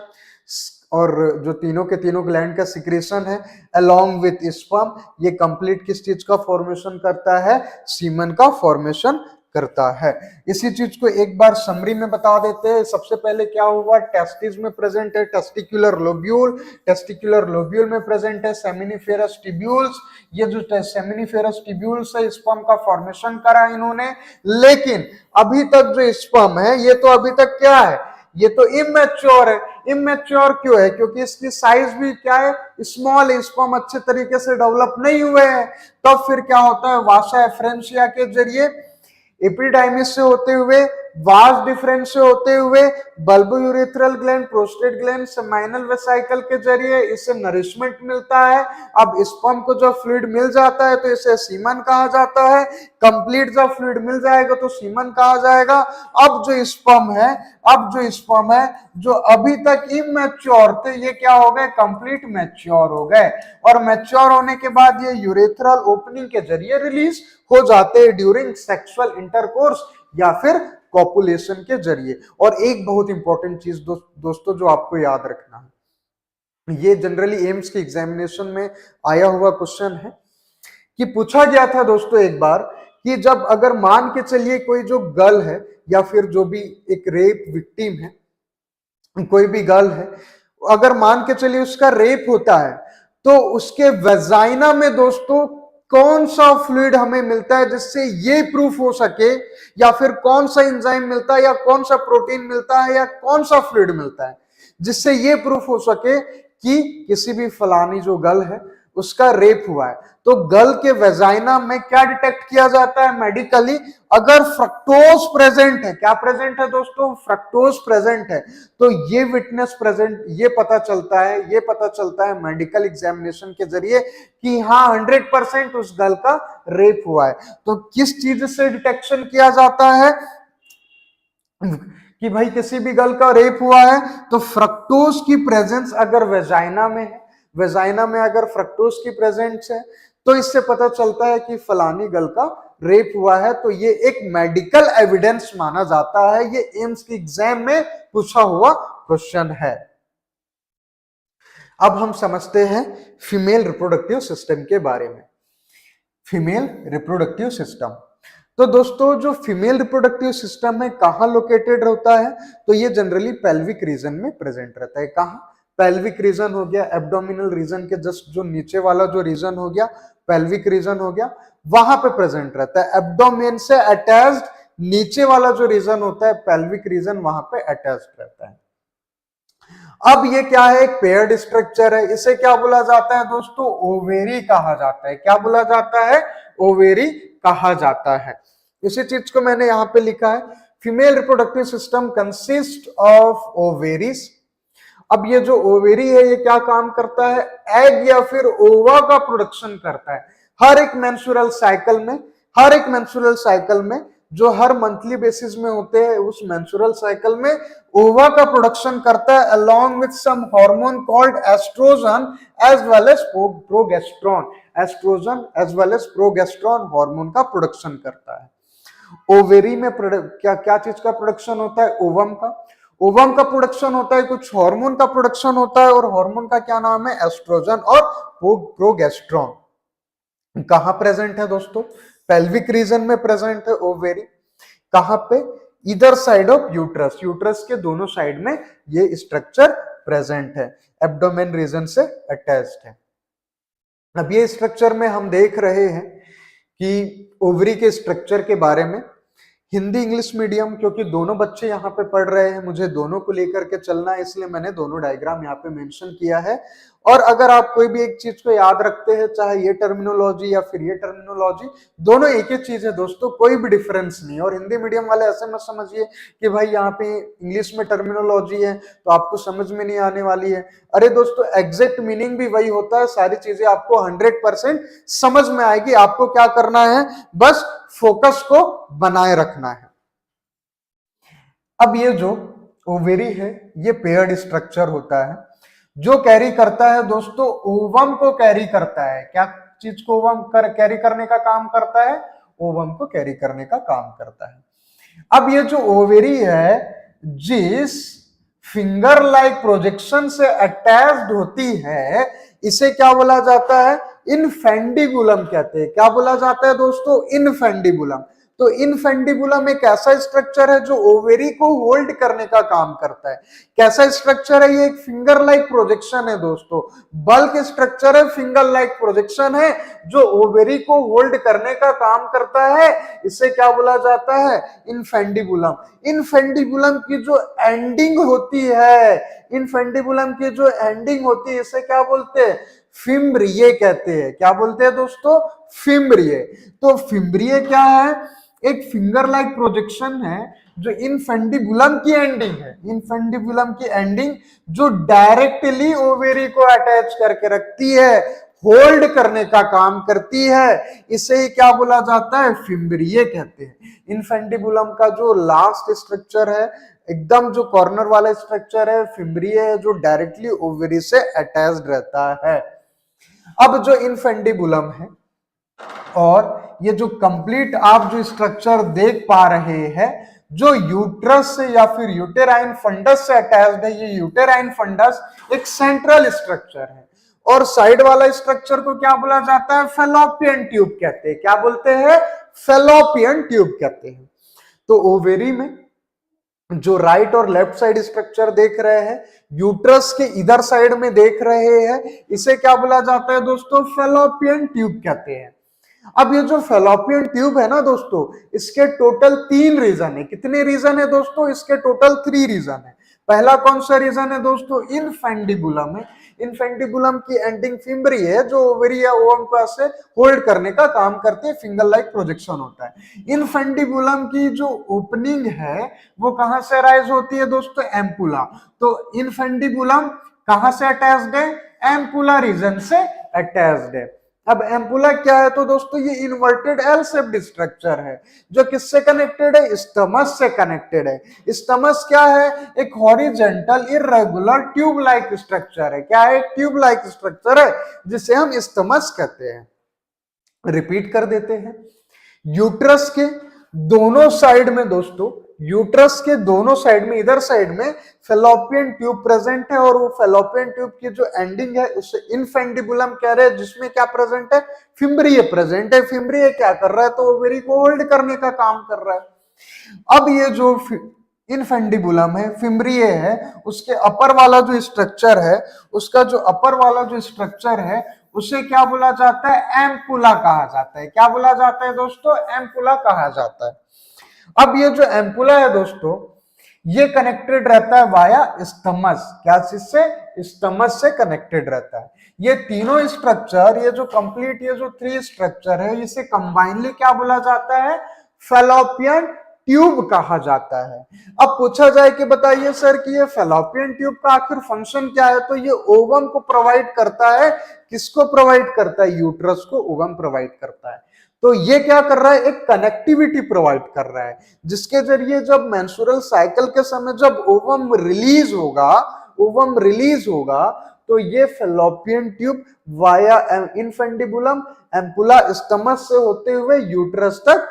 और जो तीनों के तीनों ग्लैंड का सिक्रेशन है अलोंग विथ स्पर्म, ये कंप्लीट किस चीज का फॉर्मेशन करता है, सीमन का फॉर्मेशन करता है। इसी चीज को एक बार समरी में बता देते हैं। सबसे पहले क्या हुआ, टेस्टिस में प्रेजेंट है टेस्टिकुलर लोब्यूल, टेस्टिकुलर लोब्यूल में प्रेजेंट है सेमिनिफेरस ट्यूब्यूल्स। ये जो सेमिनिफेरस ट्यूब्यूल्स है, स्पर्म का फॉर्मेशन करा इन्होंने। लेकिन अभी तक जो स्पर्म है ये तो अभी तक क्या है, ये तो इमेच्योर है। इमेच्योर क्यों है, क्योंकि इसकी साइज भी क्या है, स्मॉल है, स्पर्म अच्छे तरीके से डेवलप नहीं हुए हैं। तब फिर क्या होता है, वासा एफ्रेंशिया के जरिए, एपिडाइमिस से होते हुए, वास डिफरेंस से होते हुए, bulbourethral gland, prostate gland, seminal vesicle के जरिए इसे नरिशमेंट मिलता है। अब स्पर्म को जब फ्लूइड मिल जाता है तो इसे सीमन कहा जाता है। कंप्लीट जब फ्लूइड मिल जाएगा तो सीमन कहा जाएगा। अब जो स्पर्म है जो अभी तक इमैच्योर थे, ये क्या हो गए, कंप्लीट मैच्योर हो गए। और मैच्योर होने के बाद ये यूरेथ्रल ओपनिंग के जरिए रिलीज हो जाते हैं ड्यूरिंग सेक्सुअल इंटरकोर्स या फिर कॉपुलेशन के जरिए। और एक बहुत इंपॉर्टेंट चीज दोस्तों जो आपको याद रखना है, ये जनरली एम्स के एग्जामिनेशन में आया हुआ क्वेश्चन है कि पूछा गया था दोस्तों एक बार कि जब अगर मान के चलिए कोई जो गर्ल है या फिर जो भी एक रेप विक्टिम है, कोई भी गर्ल है, अगर मान के चलिए उसका रेप होता है, तो उसके वेजाइना में दोस्तों कौन सा फ्लूइड हमें मिलता है जिससे ये प्रूफ हो सके, या फिर कौन सा एंजाइम मिलता है, या कौन सा प्रोटीन मिलता है, या कौन सा फ्लूइड मिलता है जिससे ये प्रूफ हो सके कि किसी भी फलानी जो गर्ल है उसका रेप हुआ है। तो गर्ल के वेजाइना में क्या डिटेक्ट किया जाता है मेडिकली, अगर फ्रक्टोज प्रेजेंट है, क्या प्रेजेंट है दोस्तों, फ्रक्टोज प्रेजेंट है, तो ये विटनेस प्रेजेंट, ये पता चलता है मेडिकल एग्जामिनेशन के जरिए कि हाँ 100% उस गर्ल का रेप हुआ है। तो किस चीज से डिटेक्शन किया जाता है कि भाई किसी भी गर्ल का रेप हुआ है, तो फ्रक्टोज की प्रेजेंस अगर वेजाइना में है, वेजाइना में अगर फ्रक्टोज की प्रेजेंस है, तो इससे पता चलता है कि फलानी गर्ल का रेप हुआ है। तो ये एक मेडिकल एविडेंस माना जाता है। ये एम्स की एग्जाम में पूछा हुआ क्वेश्चन है। अब हम समझते हैं फीमेल रिप्रोडक्टिव सिस्टम के बारे में। फीमेल रिप्रोडक्टिव सिस्टम, तो दोस्तों जो फीमेल रिप्रोडक्टिव सिस्टम है कहाँ लोकेटेड होता है, तो ये जनरली पेल्विक रीजन में प्रेजेंट रहता है। कहाँ, पेल्विक रीजन हो गया, एब्डोमिनल रीजन के जस्ट जो नीचे वाला जो रीजन हो गया, पेल्विक रीजन हो गया, वहां पे प्रेजेंट रहता है। एब्डोमेन से अटैच्ड नीचे वाला जो रीजन होता है पेल्विक रीजन, वहां पे अटैच्ड रहता है। अब ये क्या है, एक पेयर्ड स्ट्रक्चर है। इसे क्या बोला जाता है दोस्तों, ओवेरी कहा जाता है। क्या बोला जाता है, ओवेरी कहा जाता है। इसी चीज को मैंने यहां पे लिखा है, female reproductive system consist of ovaries. अब ये जो ओवेरी है ये क्या काम करता है, एग या फिर ओवा का प्रोडक्शन करता है। हर एक मेंस्ट्रुअल साइकिल में, हर एक मेंस्ट्रुअल साइकिल में जो हर मंथली बेसिस में होते हैं, उस मेंस्ट्रुअल साइकिल में ओवा का प्रोडक्शन करता है along with some hormone called oestrogen as well as progesterone. Oestrogen as well as progesterone hormone का प्रोडक्शन करता है। ओवेरी में क्या क्या चीज का प्रोडक्शन होता है, ओवम का। ओवम का प्रोडक्शन होता है, कुछ हार्मोन का प्रोडक्शन होता है, और हार्मोन का क्या नाम है, एस्ट्रोजन और प्रोगेस्टेरोन। कहां प्रेजेंट है दोस्तों, पेल्विक रीजन में प्रेजेंट है ओवेरी। कहां पे, इधर साइड ऑफ यूट्रस, यूट्रस के दोनों साइड में ये स्ट्रक्चर प्रेजेंट है, एब्डोमेन रीजन से अटैच्ड है। अब ये स्ट्रक्चर में हम देख रहे हैं कि ओवरी के स्ट्रक्चर के बारे में हिंदी इंग्लिश मीडियम, क्योंकि दोनों बच्चे यहाँ पे पढ़ रहे हैं, मुझे दोनों को लेकर के चलना है, इसलिए मैंने दोनों डायग्राम यहाँ पे मेंशन किया है। और अगर आप कोई भी एक चीज को याद रखते हैं, चाहे ये टर्मिनोलॉजी या फिर ये टर्मिनोलॉजी, दोनों एक ही चीज है दोस्तों, कोई भी डिफरेंस नहीं। और हिंदी मीडियम वाले ऐसे मत समझिए कि भाई यहाँ पे इंग्लिश में टर्मिनोलॉजी है तो आपको समझ में नहीं आने वाली है। अरे दोस्तों एग्जैक्ट मीनिंग भी वही होता है, सारी चीजें आपको 100% समझ में आएगी। आपको क्या करना है, बस फोकस को बनाए रखना है। अब ये जो ओवेरी है ये पेयर्ड स्ट्रक्चर होता है, जो कैरी करता है दोस्तों, ओवम को कैरी करता है। क्या चीज को ओवम कैरी करने का काम करता है, ओवम को कैरी करने का काम करता है। अब ये जो ओवेरी है, जिस फिंगर लाइक प्रोजेक्शन से अटैच्ड होती है, इसे क्या बोला जाता है, इनफेंडिबुलम कहते हैं। क्या बोला जाता है दोस्तों, इनफेंडिबुलम। तो इनफेंडिबुलम एक ऐसा स्ट्रक्चर है जो ओवेरी को होल्ड करने का काम करता है। कैसा स्ट्रक्चर है ये, एक फिंगर लाइक प्रोजेक्शन है दोस्तों, बल्क स्ट्रक्चर है, फिंगर लाइक प्रोजेक्शन है जो ओवेरी को होल्ड करने का काम करता है। इसे क्या बोला जाता है, इनफेंडिबुलम। इनफेंडिबुलम की जो एंडिंग होती है, इनफेंडिबुलम की जो एंडिंग होती है, इसे क्या बोलते हैं, फिम्ब्रिये कहते हैं। क्या बोलते हैं दोस्तों, फिम्ब्रिये। तो फिम्ब्रिये क्या है, एक फिंगर लाइक प्रोजेक्शन है जो इनफेंडिबुलम की एंडिंग है, इनफेंडिबुलम की एंडिंग जो डायरेक्टली ओवेरी को अटैच करके रखती है, होल्ड करने का काम करती है। इसे ही क्या बोला जाता है, फिम्ब्रिये कहते हैं। इनफेंडिबुलम का जो लास्ट स्ट्रक्चर है, एकदम जो कॉर्नर वाला स्ट्रक्चर है, फिम्ब्रिये है, जो डायरेक्टली ओवेरी से अटैच्ड रहता है। अब जो इनफेंडिबुलम है और ये जो कंप्लीट आप जो स्ट्रक्चर देख पा रहे हैं, जो यूट्रस से या फिर यूटेराइन फंडस से अटैच्ड है, ये यूटेराइन फंडस एक सेंट्रल स्ट्रक्चर है। और साइड वाला स्ट्रक्चर को क्या बोला जाता है, फेलोपियन ट्यूब कहते हैं। क्या बोलते हैं, फेलोपियन ट्यूब कहते हैं। तो ओवेरी में जो राइट और लेफ्ट साइड स्ट्रक्चर देख रहे हैं, यूट्रस के इधर साइड में देख रहे हैं, इसे क्या बोला जाता है दोस्तों? फेलोपियन ट्यूब कहते हैं। अब ये जो फेलोपियन ट्यूब है ना दोस्तों, इसके टोटल 3 रीजन है। कितने रीजन है दोस्तों? इसके टोटल 3 रीजन है। पहला कौन सा रीजन है दोस्तों? इनफेंडिबुलम है। इनफेंडिबुलम की एंडिंग फिम्बरी है, जो ओवरी या ओवम को ऐसे होल्ड करने का काम करती है, फिंगर लाइक प्रोजेक्शन होता है। इनफेंडिबुलम की जो ओपनिंग है वो कहां से राइज होती है दोस्तों? एम्पुला। तो इनफेंडिबुलम कहां से अटैच्ड है? एम्पुला रीजन से अटैच्ड है। अब एम्पुला क्या है तो दोस्तों ये इन्वर्टेड एल शेप्ड स्ट्रक्चर है, जो किससे कनेक्टेड है? स्टमस से कनेक्टेड है। स्टमस क्या है? एक horizontal irregular tube like structure है। क्या है? ट्यूब लाइक स्ट्रक्चर है, जिसे हम स्टमस कहते हैं। रिपीट कर देते हैं। यूट्रस के दोनों साइड में दोस्तों, यूट्रस के दोनों साइड में, इधर साइड में फेलोपियन ट्यूब प्रेजेंट है, और वो फेलोपियन ट्यूब की जो एंडिंग है उसे इनफेंडिबुलम कह रहे हैं, जिसमें क्या प्रेजेंट है? फिम्ब्रिय प्रेजेंट है। फिम्ब्रिय क्या कर रहा है? तो ओवरी को होल्ड करने का काम कर रहा है। अब ये जो इनफेंडिबुलम है, फिम्ब्रिय है, उसके अपर वाला जो स्ट्रक्चर है, उसका जो अपर वाला जो स्ट्रक्चर है, उसे क्या बोला जाता है? एम्पुला कहा जाता है। क्या बोला जाता है दोस्तों? एम्पुला कहा जाता है। अब ये जो एम्पुला है दोस्तों, ये कनेक्टेड रहता है वाया स्टमस। क्या चीज से? स्टमस से कनेक्टेड रहता है। ये तीनों स्ट्रक्चर, ये जो कंप्लीट, ये जो 3 स्ट्रक्चर है, इसे कंबाइनली क्या बोला जाता है? फेलोपियन ट्यूब कहा जाता है। अब पूछा जाए कि बताइए सर कि ये फेलोपियन ट्यूब का आखिर फंक्शन क्या है, तो ये ओवम को प्रोवाइड करता है। किसको प्रोवाइड करता है? यूट्रस को ओवम प्रोवाइड करता है। तो ये क्या कर रहा है? एक कनेक्टिविटी प्रोवाइड कर रहा है, जिसके जरिए जब मेंस्ट्रुअल साइकिल के समय जब ओवम रिलीज होगा, ओवम रिलीज होगा, तो ये फेलोपियन ट्यूब वाया इनफेंडिबुलम एम्पुला स्टमस से होते हुए यूट्रस तक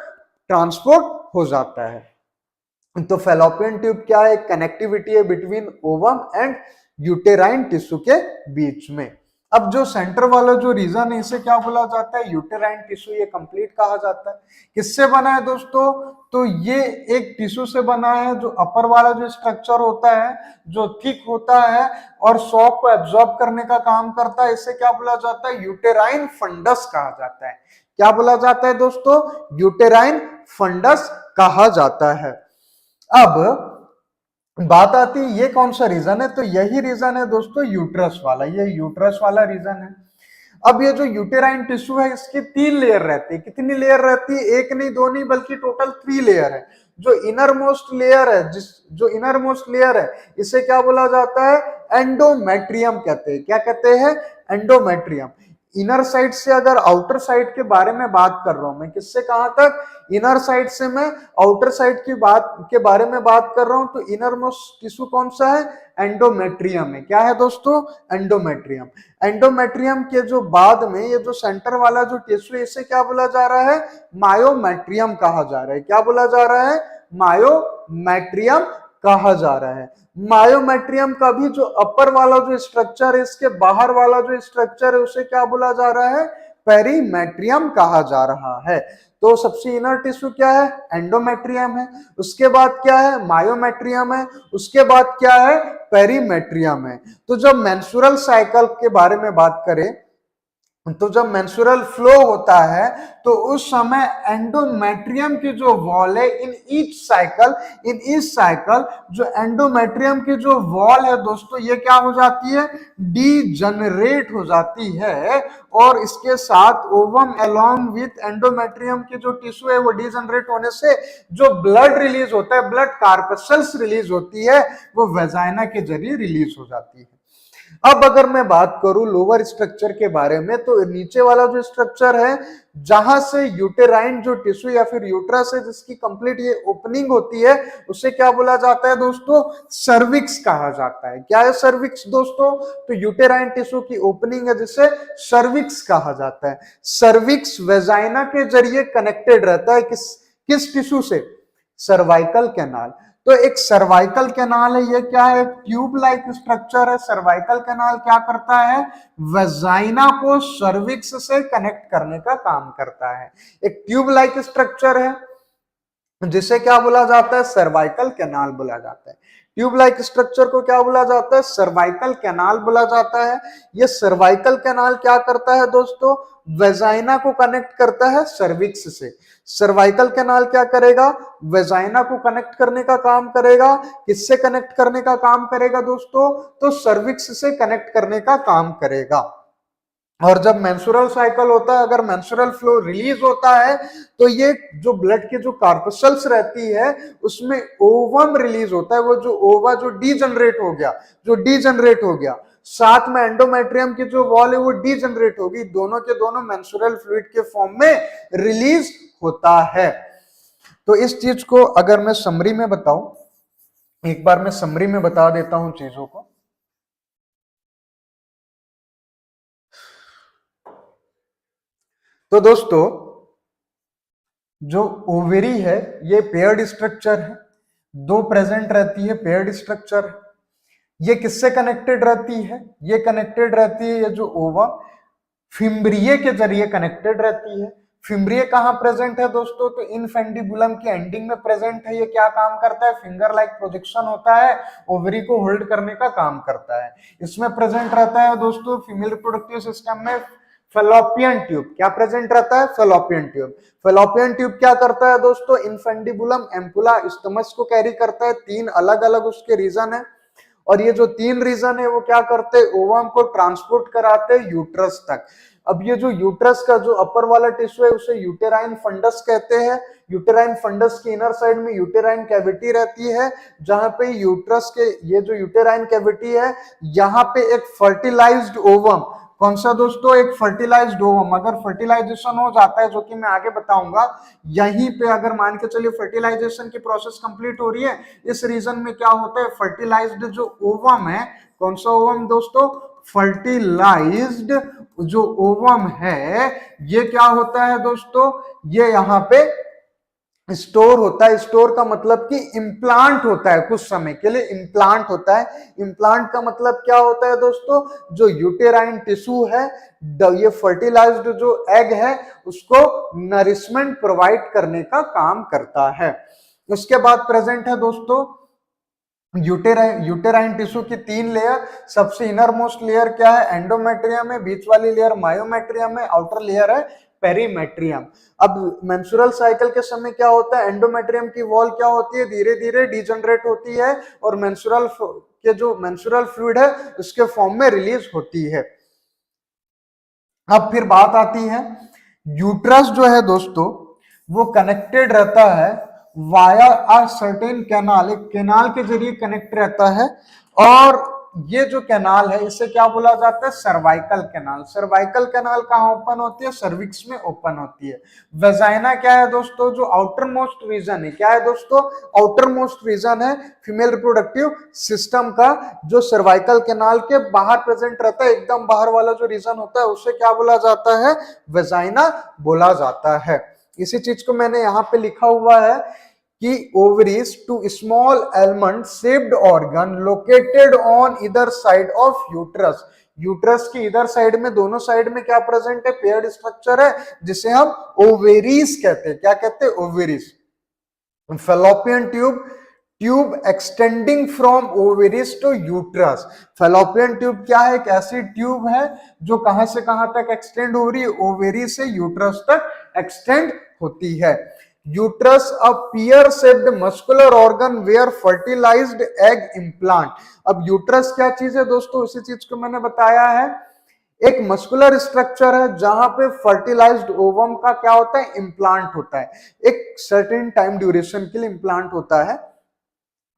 ट्रांसपोर्ट हो जाता है। तो फेलोपियन ट्यूब क्या है? कनेक्टिविटी है between ovum and uterine tissue के बीच में। अब जो सेंटर वाला जो रीजन है, इसे क्या बोला जाता है? Uterine tissue. ये कंप्लीट कहा जाता है। किससे बना है दोस्तों? तो ये एक टिश्यू से बना है, जो अपर वाला जो स्ट्रक्चर होता है, जो थिक होता है और शॉक को एब्जॉर्ब करने का काम करता है, इसे क्या बोला जाता है? यूटेराइन फंडस कहा जाता है। क्या बोला जाता है दोस्तों? यूटेराइन फंडस कहा जाता है। अब बात आती है ये कौन सा रीजन है, तो यही रीजन है दोस्तों यूट्रस वाला। ये यूट्रस वाला रीजन है। अब ये जो यूटेराइन टिश्यू है, इसकी 3 लेयर रहती है। कितनी लेयर रहती है? एक नहीं, दो नहीं, बल्कि टोटल 3 लेयर है। जो इनर मोस्ट लेयर है, जो इनर मोस्ट लेयर है, इसे क्या बोला जाता है? एंडोमेट्रियम कहते हैं। क्या कहते हैं? एंडोमेट्रियम। इनर साइड से अगर आउटर साइड के बारे में बात कर रहा हूं मैं, किससे कहां तक? इनर साइड से मैं आउटर साइड की बात के बारे में बात कर रहा हूं, तो इनर मोस्ट टिश्यू कौन सा है? एंडोमेट्रियम है। क्या है दोस्तों? एंडोमेट्रियम। एंडोमेट्रियम के जो बाद में ये जो सेंटर वाला जो टिश्यू है, इसे क्या बोला जा रहा है? मायोमेट्रियम कहा जा रहा है। क्या बोला जा रहा है? मायोमेट्रियम कहा जा रहा है। मायोमेट्रियम का भी जो अपर वाला जो स्ट्रक्चर है, इसके बाहर वाला जो स्ट्रक्चर है, उसे क्या बोला जा रहा है? पेरीमेट्रियम कहा जा रहा है। तो सबसे इनर टिश्यू क्या है? एंडोमेट्रियम है। उसके बाद क्या है? मायोमेट्रियम है। उसके बाद क्या है? पेरीमेट्रियम है। तो जब मेंस्ट्रुअल साइकिल के बारे में बात करें, तो जब मेंस्ट्रुअल फ्लो होता है, तो उस समय एंडोमेट्रियम की जो वॉल है, इन ईच साइकिल जो एंडोमेट्रियम की जो वॉल है दोस्तों, ये क्या हो जाती है? डीजनरेट हो जाती है। और इसके साथ ओवम अलोंग विथ एंडोमेट्रियम की जो टिश्यू है, वो डीजनरेट होने से जो ब्लड रिलीज होता है, ब्लड कार्पसल्स रिलीज होती है, वो वेजाइना के जरिए रिलीज हो जाती है। अब अगर मैं बात करूं लोअर स्ट्रक्चर के बारे में, तो नीचे वाला जो स्ट्रक्चर है, जहां से यूटेराइन जो टिश्यू या फिर यूट्रस है, जिसकी कंप्लीट ये ओपनिंग होती है, उसे क्या बोला जाता है दोस्तों? सर्विक्स कहा जाता है। क्या है सर्विक्स दोस्तों? तो यूटेराइन टिश्यू की ओपनिंग है, जिसे सर्विक्स कहा जाता है। सर्विक्स वेजाइना के जरिए कनेक्टेड रहता है किस टिश्यू से? Cervical canal. तो एक सर्वाइकल कैनाल है, ये क्या है? ट्यूब लाइक स्ट्रक्चर है। सर्वाइकल कैनाल क्या करता है? वजाइना को सर्विक्स से कनेक्ट करने का काम करता है। एक ट्यूब लाइक स्ट्रक्चर है, जिसे क्या बोला जाता है, सर्वाइकल कैनाल बोला जाता है। ट्यूब लाइक स्ट्रक्चर को क्या बोला जाता है, सर्वाइकल कैनाल बोला जाता है। ये सर्वाइकल कैनाल क्या करता है दोस्तों, वेजाइना को कनेक्ट करता है सर्विक्स से। सर्वाइकल कैनाल क्या करेगा, वेजाइना को कनेक्ट करने का काम करेगा। किससे कनेक्ट करने का काम करेगा दोस्तों, तो सर्विक्स से कनेक्ट करने का काम करेगा। और जब मेंस्ट्रुअल साइकिल होता है, अगर मेंस्ट्रुअल फ्लो रिलीज होता है, तो ये जो ब्लड के जो कार्पसल्स रहती है उसमें ओवम रिलीज होता है। वो जो ओवा जो डीजनरेट हो गया, साथ में एंडोमेट्रियम की जो वॉल है वो डीजनरेट होगी, दोनों के दोनों मेंस्ट्रुअल फ्लूइड के फॉर्म में रिलीज होता है। तो इस चीज को अगर मैं समरी में बताऊं, एक बार मैं समरी में बता देता हूं चीजों को। तो दोस्तों, जो ओवेरी है ये पेयर्ड स्ट्रक्चर है, दो प्रेजेंट रहती है, पेयर्ड स्ट्रक्चर है। ये किससे कनेक्टेड रहती है, ये कनेक्टेड रहती है, ये जो ओवा फिम्ब्रिये के जरिए कनेक्टेड रहती है। फिम्ब्रिये कहां प्रेजेंट है दोस्तों, तो इनफेंडिबुलम की एंडिंग में प्रेजेंट है। ये क्या काम करता है, फिंगर लाइक प्रोजेक्शन होता है, ओवरी को होल्ड करने का काम करता है। इसमें प्रेजेंट रहता है दोस्तों फीमेल रिप्रोडक्टिव सिस्टम में फेलोपियन ट्यूब। क्या प्रेजेंट रहता है, फेलोपियन ट्यूब। फेलोपियन ट्यूब क्या करता है दोस्तों, इनफेंडिबुलम, एम्पुला, स्टमस को कैरी करता है। तीन अलग अलग उसके रीजन है, और ये जो तीन रीजन है वो क्या करते हैं, ओवम को ट्रांसपोर्ट कराते हैं यूट्रस तक। अब ये जो यूट्रस का जो अपर वाला टिश्यू है उसे यूटेराइन फंडस कहते हैं। यूटेराइन फंडस की इनर साइड में यूटेराइन कैविटी रहती है, जहां पे यूट्रस के ये जो यूटेराइन कैविटी है, यहाँ पे एक फर्टिलाइज्ड ओवम, कौन सा दोस्तों, एक फर्टिलाइज्ड ओवम, अगर फर्टिलाइजेशन हो जाता है, जो कि मैं आगे बताऊंगा, यहीं पे अगर मान के चलिए फर्टिलाइजेशन की प्रोसेस कंप्लीट हो रही है, इस रीजन में क्या होता है, फर्टिलाइज्ड जो ओवम है, कौन सा ओवम दोस्तों, फर्टिलाइज्ड जो ओवम है, ये क्या होता है दोस्तों, ये यहाँ पे स्टोर होता है। स्टोर का मतलब कि इम्प्लांट होता है, कुछ समय के लिए इम्प्लांट होता है। इम्प्लांट का मतलब क्या होता है दोस्तों, जो यूटेराइन टिश्यू है, ये फर्टिलाइज्ड जो एग है उसको नरिशमेंट प्रोवाइड करने का काम करता है। उसके बाद प्रेजेंट है दोस्तों यूटेराइन टिश्यू की तीन लेयर। सबसे इनर मोस्ट लेयर क्या है, एंडोमेट्रियम है, बीच वाली लेयर मायोमेट्रियम है, आउटर लेयर है पेरीमेट्रियम। अब मेंस्ट्रुअल साइकिल के समय क्या होता है, एंडोमेट्रियम की वॉल क्या होती है, धीरे धीरे डिजनरेट होती है, और मेंस्ट्रुअल के जो मेंस्ट्रुअल फ्लूइड है उसके फॉर्म में रिलीज होती है। अब फिर बात आती है, यूट्रस जो है दोस्तों वो कनेक्टेड रहता है वाया अ सर्टेन कैनाल, एक कैनाल के जरिए कनेक्ट रहता है, और ये जो कैनाल है इसे क्या बोला जाता है, सर्वाइकल कैनाल। सर्वाइकल कैनाल कहाँ ओपन होती है, सर्विक्स में ओपन होती है। वेजाइना क्या है दोस्तों, जो आउटर मोस्ट रीजन है, क्या है दोस्तों, आउटर मोस्ट रीजन है फीमेल रिप्रोडक्टिव सिस्टम का, जो सर्वाइकल कैनाल के बाहर प्रेजेंट रहता है, एकदम बाहर वाला जो रीजन होता है उसे क्या बोला जाता है, वेजाइना बोला जाता है। इसी चीज को मैंने यहाँ पे लिखा हुआ है कि ovaries to small almond shaped organ located on either side of uterus। Uterus की इधर साइड में, दोनों साइड में क्या प्रेजेंट है, पेयर्ड स्ट्रक्चर है, जिसे हम ओवेरीज कहते हैं। क्या कहते हैं, ovaries. Fallopian tube, tube extending from ovaries to uterus. Fallopian tube क्या है, एक ऐसी ट्यूब है जो कहां से कहां तक एक्सटेंड हो रही है, ओवेरी से यूट्रस तक एक्सटेंड होती है। Uterus a pear shaped muscular organ where fertilized egg implant. अब यूट्रस क्या चीज है दोस्तों, इसी चीज को मैंने बताया है, एक मस्कुलर स्ट्रक्चर है जहां पे फर्टिलाइज्ड ओवम का क्या होता है, इम्प्लांट होता है, एक सर्टेन टाइम ड्यूरेशन के लिए इम्प्लांट होता है।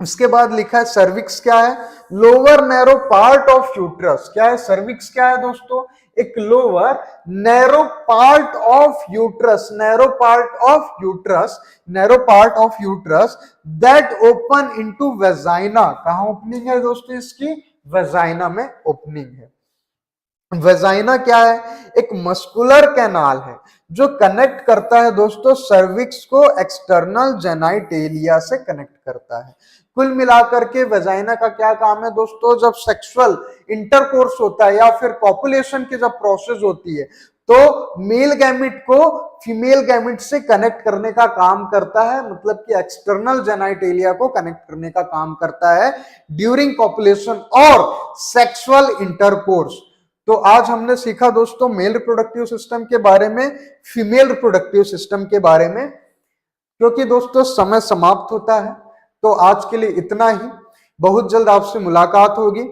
उसके बाद लिखा है सर्विक्स क्या है, lower narrow part of uterus. क्या है, सर्विक्स क्या है दोस्तों, एक lower narrow part of uterus, narrow part of uterus, narrow part of uterus that open into vagina. कहां ओपनिंग है दोस्तों इसकी, वेजाइना में ओपनिंग है। वेजाइना क्या है, एक मस्कुलर कैनाल है जो कनेक्ट करता है दोस्तों सर्विक्स को एक्सटर्नल जेनाइटेलिया से कनेक्ट करता है। कुल मिलाकर के वेजाइना का क्या काम है दोस्तों, जब सेक्सुअल इंटरकोर्स होता है या फिर कॉपुलेशन की जब प्रोसेस होती है, तो मेल गैमेट को फीमेल गैमेट से कनेक्ट करने का काम करता है, मतलब कि एक्सटर्नल जेनाइटेलिया को कनेक्ट करने का काम करता है ड्यूरिंग कॉपुलेशन और सेक्सुअल इंटरकोर्स। तो आज हमने सीखा दोस्तों मेल रिप्रोडक्टिव सिस्टम के बारे में, फीमेल रिप्रोडक्टिव सिस्टम के बारे में। क्योंकि दोस्तों समय समाप्त होता है, तो आज के लिए इतना ही। बहुत जल्द आपसे मुलाकात होगी।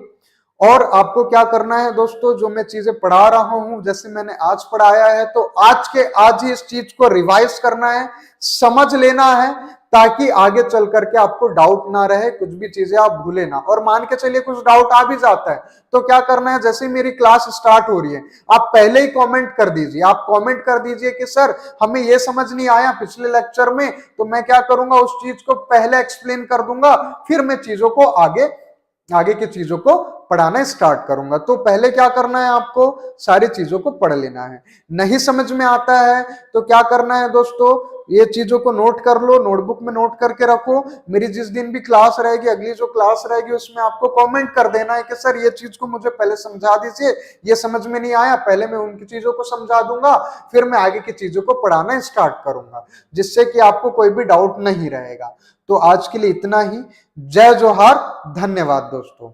और आपको क्या करना है दोस्तों, जो मैं चीजें पढ़ा रहा हूं, जैसे मैंने आज पढ़ाया है, तो आज के आज ही इस चीज को रिवाइज करना है, समझ लेना है, ताकि आगे चल करके आपको डाउट ना रहे, कुछ भी चीजें आप भूले ना। और मान के चलिए कुछ डाउट आ भी जाता है, तो क्या करना है, जैसे मेरी क्लास स्टार्ट हो रही है, आप पहले ही कमेंट कर दीजिए। आप कमेंट कर दीजिए कि सर हमें ये समझ नहीं आया पिछले लेक्चर में, तो मैं क्या करूंगा, उस चीज को पहले एक्सप्लेन कर दूंगा, फिर मैं चीजों को आगे की चीजों को पढ़ाना स्टार्ट करूंगा। तो पहले क्या करना है, आपको सारी चीजों को पढ़ लेना है। नहीं समझ में आता है तो क्या करना है दोस्तों, ये चीजों को नोट कर लो, नोटबुक में नोट करके रखो। मेरी जिस दिन भी क्लास रहेगी, अगली जो क्लास रहेगी, उसमें आपको कमेंट कर देना है कि सर ये चीज को मुझे पहले समझा दीजिए, ये समझ में नहीं आया, पहले मैं उनकी चीजों को समझा दूंगा, फिर मैं आगे की चीजों को पढ़ाना स्टार्ट करूंगा, जिससे कि आपको कोई भी डाउट नहीं रहेगा। तो आज के लिए इतना ही। जय जोहार, धन्यवाद दोस्तों।